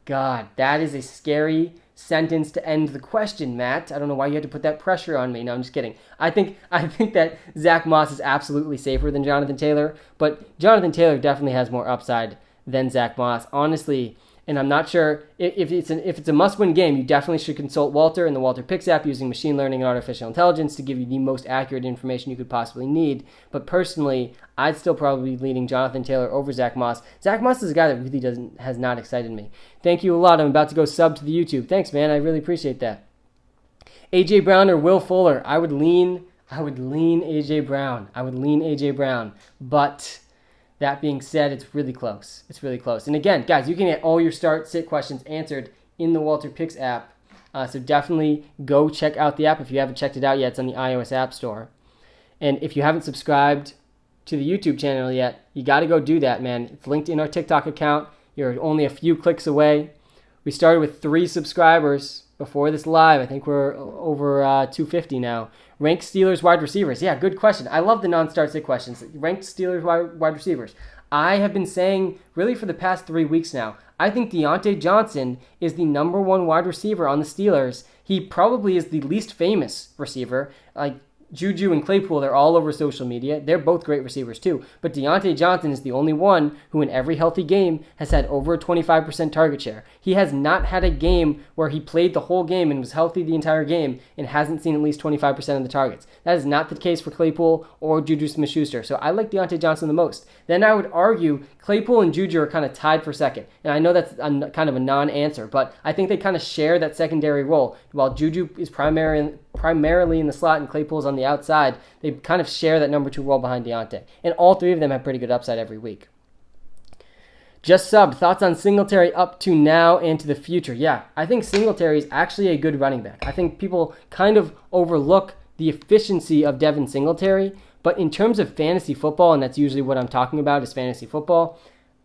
God, that is a scary sentence to end the question, Matt. I don't know why you had to put that pressure on me. No, I'm just kidding. I think that Zach Moss is absolutely safer than Jonathan Taylor, but Jonathan Taylor definitely has more upside than Zach Moss, honestly. And I'm not sure if it's a must-win game. You definitely should consult Walter and the WalterPicks app using machine learning and artificial intelligence to give you the most accurate information you could possibly need. But personally, I'd still probably be leaning Jonathan Taylor over Zach Moss. Zach Moss is a guy that really has not excited me. Thank you a lot. I'm about to go sub to the YouTube. Thanks, man. I really appreciate that. AJ Brown or Will Fuller? I would lean AJ Brown. But that being said, it's really close. And again, guys, you can get all your start-sit questions answered in the WalterPicks app. So definitely go check out the app if you haven't checked it out yet. It's on the iOS App Store. And if you haven't subscribed to the YouTube channel yet, you got to go do that, man. It's linked in our TikTok account. You're only a few clicks away. We started with 3 subscribers before this live. I think we're over 250 now. Ranked Steelers wide receivers. Yeah, good question. I love the non-start-sit questions. Ranked Steelers wide receivers. I have been saying really for the past 3 weeks now, I think Deontay Johnson is the number 1 wide receiver on the Steelers. He probably is the least famous receiver. Like Juju and Claypool, they're all over social media. They're both great receivers too. But Deontay Johnson is the only one who in every healthy game has had over a 25% target share. He has not had a game where he played the whole game and was healthy the entire game and hasn't seen at least 25% of the targets. That is not the case for Claypool or Juju Smith-Schuster. So I like Deontay Johnson the most. Then I would argue Claypool and Juju are kind of tied for second. And I know that's kind of a non-answer, but I think they kind of share that secondary role. While Juju is primarily in the slot and Claypool's on the outside, they kind of share that number 2 role behind Deontay. And all 3 of them have pretty good upside every week. Just subbed. Thoughts on Singletary up to now and to the future? Yeah, I think Singletary is actually a good running back. I think people kind of overlook the efficiency of Devin Singletary, but in terms of fantasy football, and that's usually what I'm talking about is fantasy football,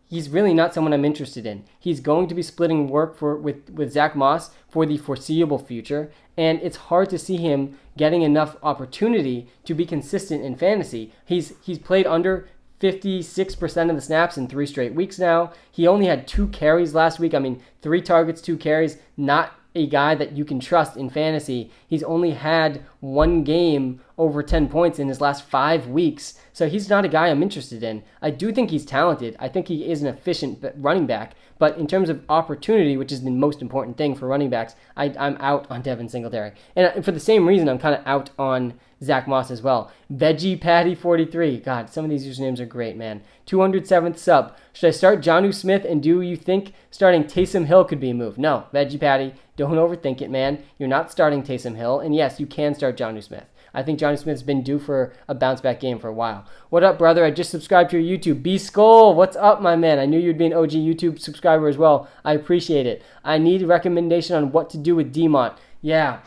he's really not someone I'm interested in. He's going to be splitting work with Zach Moss for the foreseeable future, and it's hard to see him getting enough opportunity to be consistent in fantasy. He's played under 56% of the snaps in 3 straight weeks now. He only had 2 carries last week. I mean, 3 targets, 2 carries, not a guy that you can trust in fantasy. He's only had 1 game over 10 points in his last 5 weeks. So he's not a guy I'm interested in. I do think he's talented. I think he is an efficient running back. But in terms of opportunity, which is the most important thing for running backs, I'm out on Devin Singletary. And for the same reason, I'm kind of out on Zach Moss as well. Veggie Patty 43. God, some of these usernames are great, man. 207th sub. Should I start Jonnu Smith, and do you think starting Taysom Hill could be a move? No, Veggie Patty, don't overthink it, man. You're not starting Taysom Hill, and yes, you can start Jonnu Smith. I think Jonnu Smith's been due for a bounce-back game for a while. What up, brother? I just subscribed to your YouTube. B-Skull, what's up, my man? I knew you'd be an OG YouTube subscriber as well. I appreciate it. I need a recommendation on what to do with D-Mont. Yeah,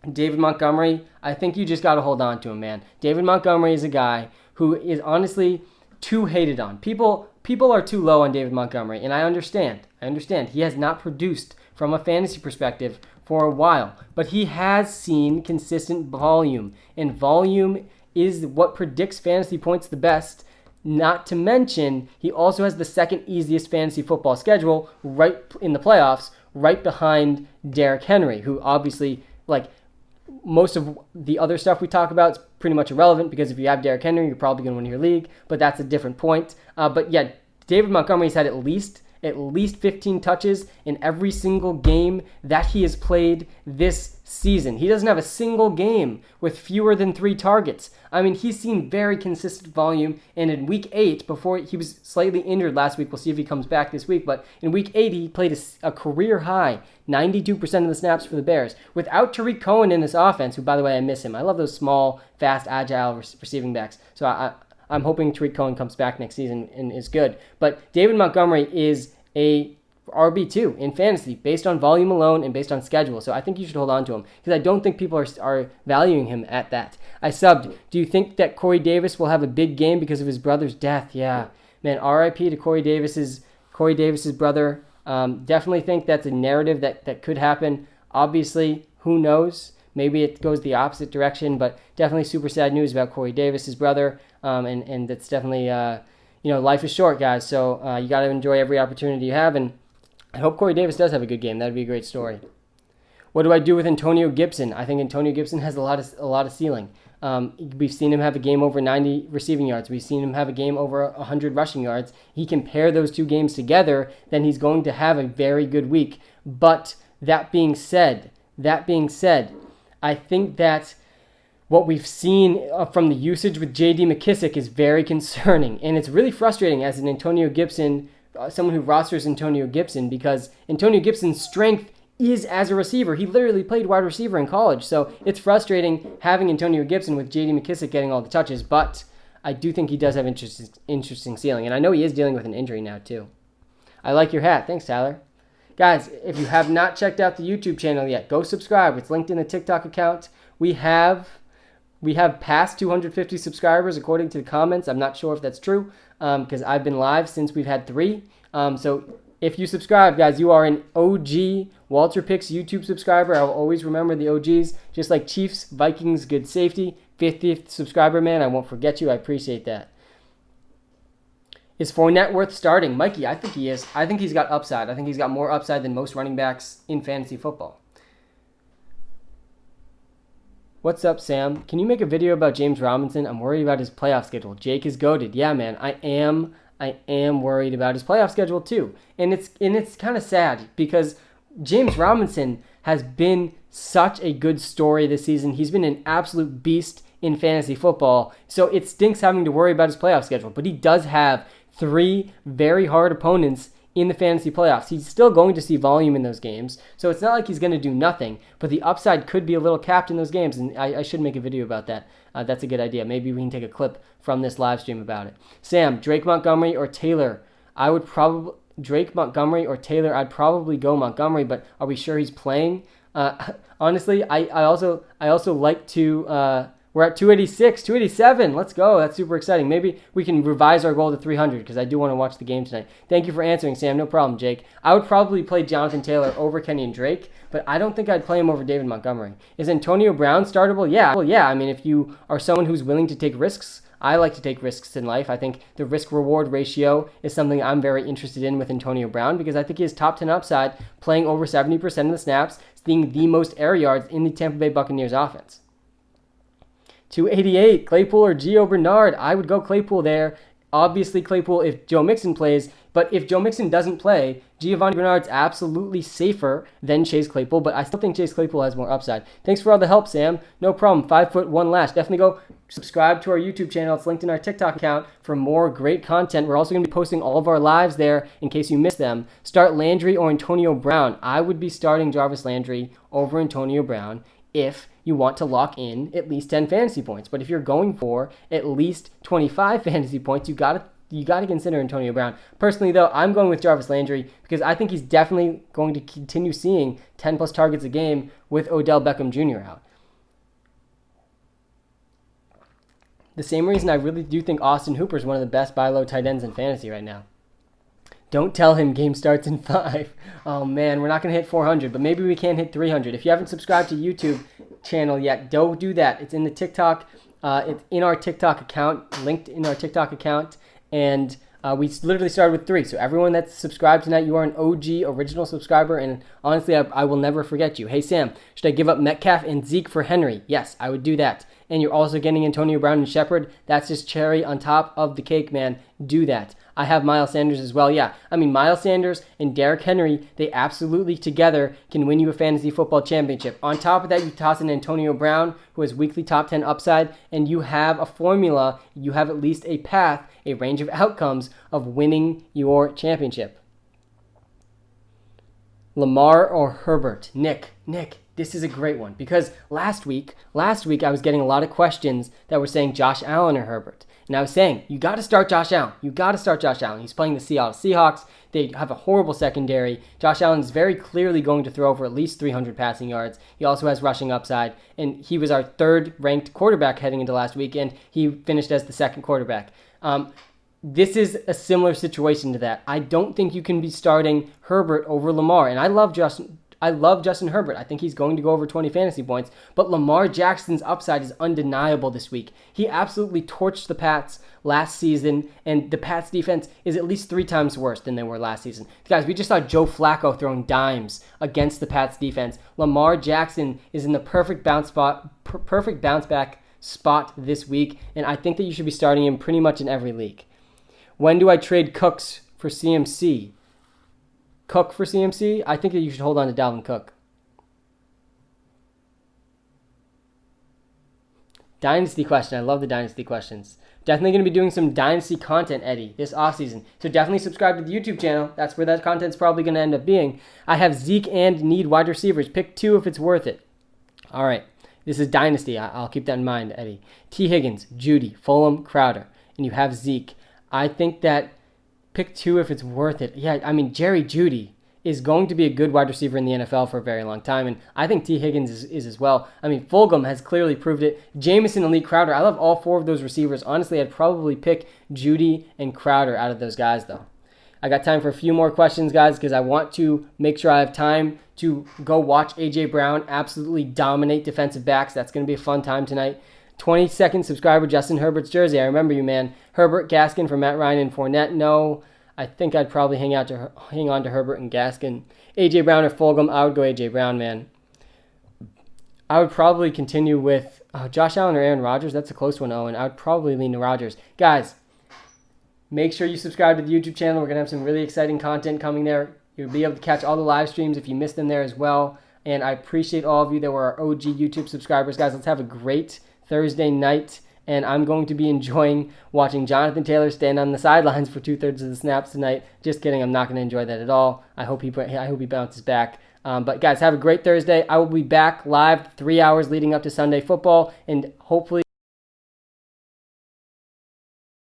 David Montgomery, I think you just got to hold on to him, man. David Montgomery is a guy who is honestly too hated on. People are too low on David Montgomery, and I understand. He has not produced from a fantasy perspective for a while, but he has seen consistent volume, and volume is what predicts fantasy points the best. Not to mention, he also has the second easiest fantasy football schedule right in the playoffs, right behind Derrick Henry, who obviously, like, most of the other stuff we talk about is pretty much irrelevant, because if you have Derrick Henry, you're probably going to win your league, but that's a different point. But yeah, David Montgomery's had at least 15 touches in every single game that he has played this season. He doesn't have a single game with fewer than 3 targets. I mean, he's seen very consistent volume, and in week 8, before he was slightly injured last week, we'll see if he comes back this week, but in week 8, he played a career high 92% of the snaps for the Bears. Without Tariq Cohen in this offense, who, by the way, I miss him. I love those small, fast, agile receiving backs. So I'm hoping Tariq Cohen comes back next season and is good. But David Montgomery is a RB2 in fantasy based on volume alone and based on schedule. So I think you should hold on to him, because I don't think people are valuing him at that. I subbed. Do you think that Corey Davis will have a big game because of his brother's death? Yeah, man, RIP to Corey Davis's brother. Definitely think that's a narrative that could happen. Obviously, who knows? Maybe it goes the opposite direction, but definitely super sad news about Corey Davis's brother. And that's definitely, life is short, guys. So you got to enjoy every opportunity you have. And I hope Corey Davis does have a good game. That'd be a great story. What do I do with Antonio Gibson? I think Antonio Gibson has a lot of ceiling. We've seen him have a game over 90 receiving yards. We've seen him have a game over 100 rushing yards. He can pair those two games together, then he's going to have a very good week. But that being said, I think that what we've seen from the usage with J.D. McKissick is very concerning. And it's really frustrating as an Antonio Gibson, someone who rosters Antonio Gibson, because Antonio Gibson's strength is as a receiver. He literally played wide receiver in college. So it's frustrating having Antonio Gibson with J.D. McKissick getting all the touches, but I do think he does have interesting ceiling. And I know he is dealing with an injury now too. I like your hat. Thanks, Tyler. Guys, if you have not checked out the YouTube channel yet, go subscribe. It's linked in the TikTok account. We have passed 250 subscribers according to the comments. I'm not sure if that's true because I've been live since we've had 3. So if you subscribe, guys, you are an OG WalterPicks YouTube subscriber. I will always remember the OGs, just like Chiefs, Vikings, good safety. 50th subscriber, man. I won't forget you. I appreciate that. Is Fournette worth starting? Mikey, I think he is. I think he's got upside. I think he's got more upside than most running backs in fantasy football. What's up, Sam? Can you make a video about James Robinson? I'm worried about his playoff schedule. Jake is goated. Yeah, man, I am worried about his playoff schedule too. And it's kind of sad because James Robinson has been such a good story this season. He's been an absolute beast in fantasy football. So it stinks having to worry about his playoff schedule, but he does have 3 very hard opponents in the fantasy playoffs. He's still going to see volume in those games, so it's not like he's going to do nothing, but the upside could be a little capped in those games, and I should make a video about that. That's a good idea. Maybe we can take a clip from this live stream about it. Sam, Drake Montgomery or Taylor? I'd probably go Montgomery, but are we sure he's playing? Honestly, I also like to... We're at 286, 287. Let's go. That's super exciting. Maybe we can revise our goal to 300 because I do want to watch the game tonight. Thank you for answering, Sam. No problem, Jake. I would probably play Jonathan Taylor over Kenyon Drake, but I don't think I'd play him over David Montgomery. Is Antonio Brown startable? Yeah. Well, yeah. I mean, if you are someone who's willing to take risks, I like to take risks in life. I think the risk-reward ratio is something I'm very interested in with Antonio Brown because I think he has top 10 upside, playing over 70% of the snaps, being the most air yards in the Tampa Bay Buccaneers offense. 288, Claypool or Gio Bernard? I would go Claypool there. Obviously Claypool if Joe Mixon plays, but if Joe Mixon doesn't play, Giovanni Bernard's absolutely safer than Chase Claypool, but I still think Chase Claypool has more upside. Thanks for all the help, Sam. No problem. 5'1" Lash. Definitely go subscribe to our YouTube channel. It's linked in our TikTok account for more great content. We're also going to be posting all of our lives there in case you missed them. Start Landry or Antonio Brown. I would be starting Jarvis Landry over Antonio Brown if you want to lock in at least 10 fantasy points. But if you're going for at least 25 fantasy points, you got to consider Antonio Brown. Personally, though, I'm going with Jarvis Landry because I think he's definitely going to continue seeing 10-plus targets a game with Odell Beckham Jr. out. The same reason I really do think Austin Hooper is one of the best buy low tight ends in fantasy right now. Don't tell him game starts in 5. Oh, man, we're not going to hit 400, but maybe we can hit 300. If you haven't subscribed to YouTube channel yet, don't do that. It's in the TikTok. It's in our TikTok account, linked in our TikTok account, and we literally started with 3. So everyone that's subscribed tonight, you are an OG original subscriber, and honestly, I will never forget you. Hey, Sam, should I give up Metcalf and Zeke for Henry? Yes, I would do that. And you're also getting Antonio Brown and Shepard. That's just cherry on top of the cake, man. Do that. I have Miles Sanders as well. Yeah, I mean, Miles Sanders and Derrick Henry, they absolutely together can win you a fantasy football championship. On top of that, you toss in Antonio Brown, who has weekly top 10 upside, and you have a formula, you have at least a path, a range of outcomes of winning your championship. Lamar or Herbert? Nick, this is a great one because last week I was getting a lot of questions that were saying Josh Allen or Herbert. And I was saying, you got to start Josh Allen. He's playing the Seattle Seahawks. They have a horrible secondary. Josh Allen is very clearly going to throw for at least 300 passing yards. He also has rushing upside. And he was our 3rd ranked quarterback heading into last week, and he finished as the 2nd quarterback. This is a similar situation to that. I don't think you can be starting Herbert over Lamar. And I love Justin Herbert. I think he's going to go over 20 fantasy points. But Lamar Jackson's upside is undeniable this week. He absolutely torched the Pats last season, and the Pats defense is at least 3 times worse than they were last season. Guys, we just saw Joe Flacco throwing dimes against the Pats defense. Lamar Jackson is in the perfect bounce back spot this week, and I think that you should be starting him pretty much in every league. When do I trade Cooks for CMC? Cook for CMC? I think that you should hold on to Dalvin Cook. Dynasty question. I love the dynasty questions. Definitely going to be doing some dynasty content, Eddie, this offseason. So definitely subscribe to the YouTube channel. That's where that content's probably going to end up being. I have Zeke and need wide receivers. Pick 2 if it's worth it. All right. This is dynasty. I'll keep that in mind, Eddie. T. Higgins, Judy, Fulham, Crowder. And you have Zeke. I think that pick 2 if it's worth it. Yeah, I mean, Jerry Jeudy is going to be a good wide receiver in the NFL for a very long time, and I think T. Higgins is as well. I mean, Fulgham has clearly proved it. Jameson, Elite, Crowder. I love all 4 of those receivers. Honestly, I'd probably pick Jeudy and Crowder out of those guys, though. I got time for a few more questions, guys, because I want to make sure I have time to go watch A.J. Brown absolutely dominate defensive backs. That's going to be a fun time tonight. 22nd subscriber, Justin Herbert's jersey. I remember you, man. Herbert, Gaskin for Matt Ryan and Fournette. No, I think I'd probably hang on to Herbert and Gaskin. A.J. Brown or Fulgham. I would go A.J. Brown, man. I would probably continue with Josh Allen or Aaron Rodgers. That's a close one, Owen. I would probably lean to Rodgers. Guys, make sure you subscribe to the YouTube channel. We're going to have some really exciting content coming there. You'll be able to catch all the live streams if you missed them there as well. And I appreciate all of you that were our OG YouTube subscribers. Guys, let's have a great Thursday night. And I'm going to be enjoying watching Jonathan Taylor stand on the sidelines for 2/3 of the snaps tonight. Just kidding. I'm not going to enjoy that at all. I hope he bounces back. But guys, have a great Thursday. I will be back live 3 hours leading up to Sunday football, and hopefully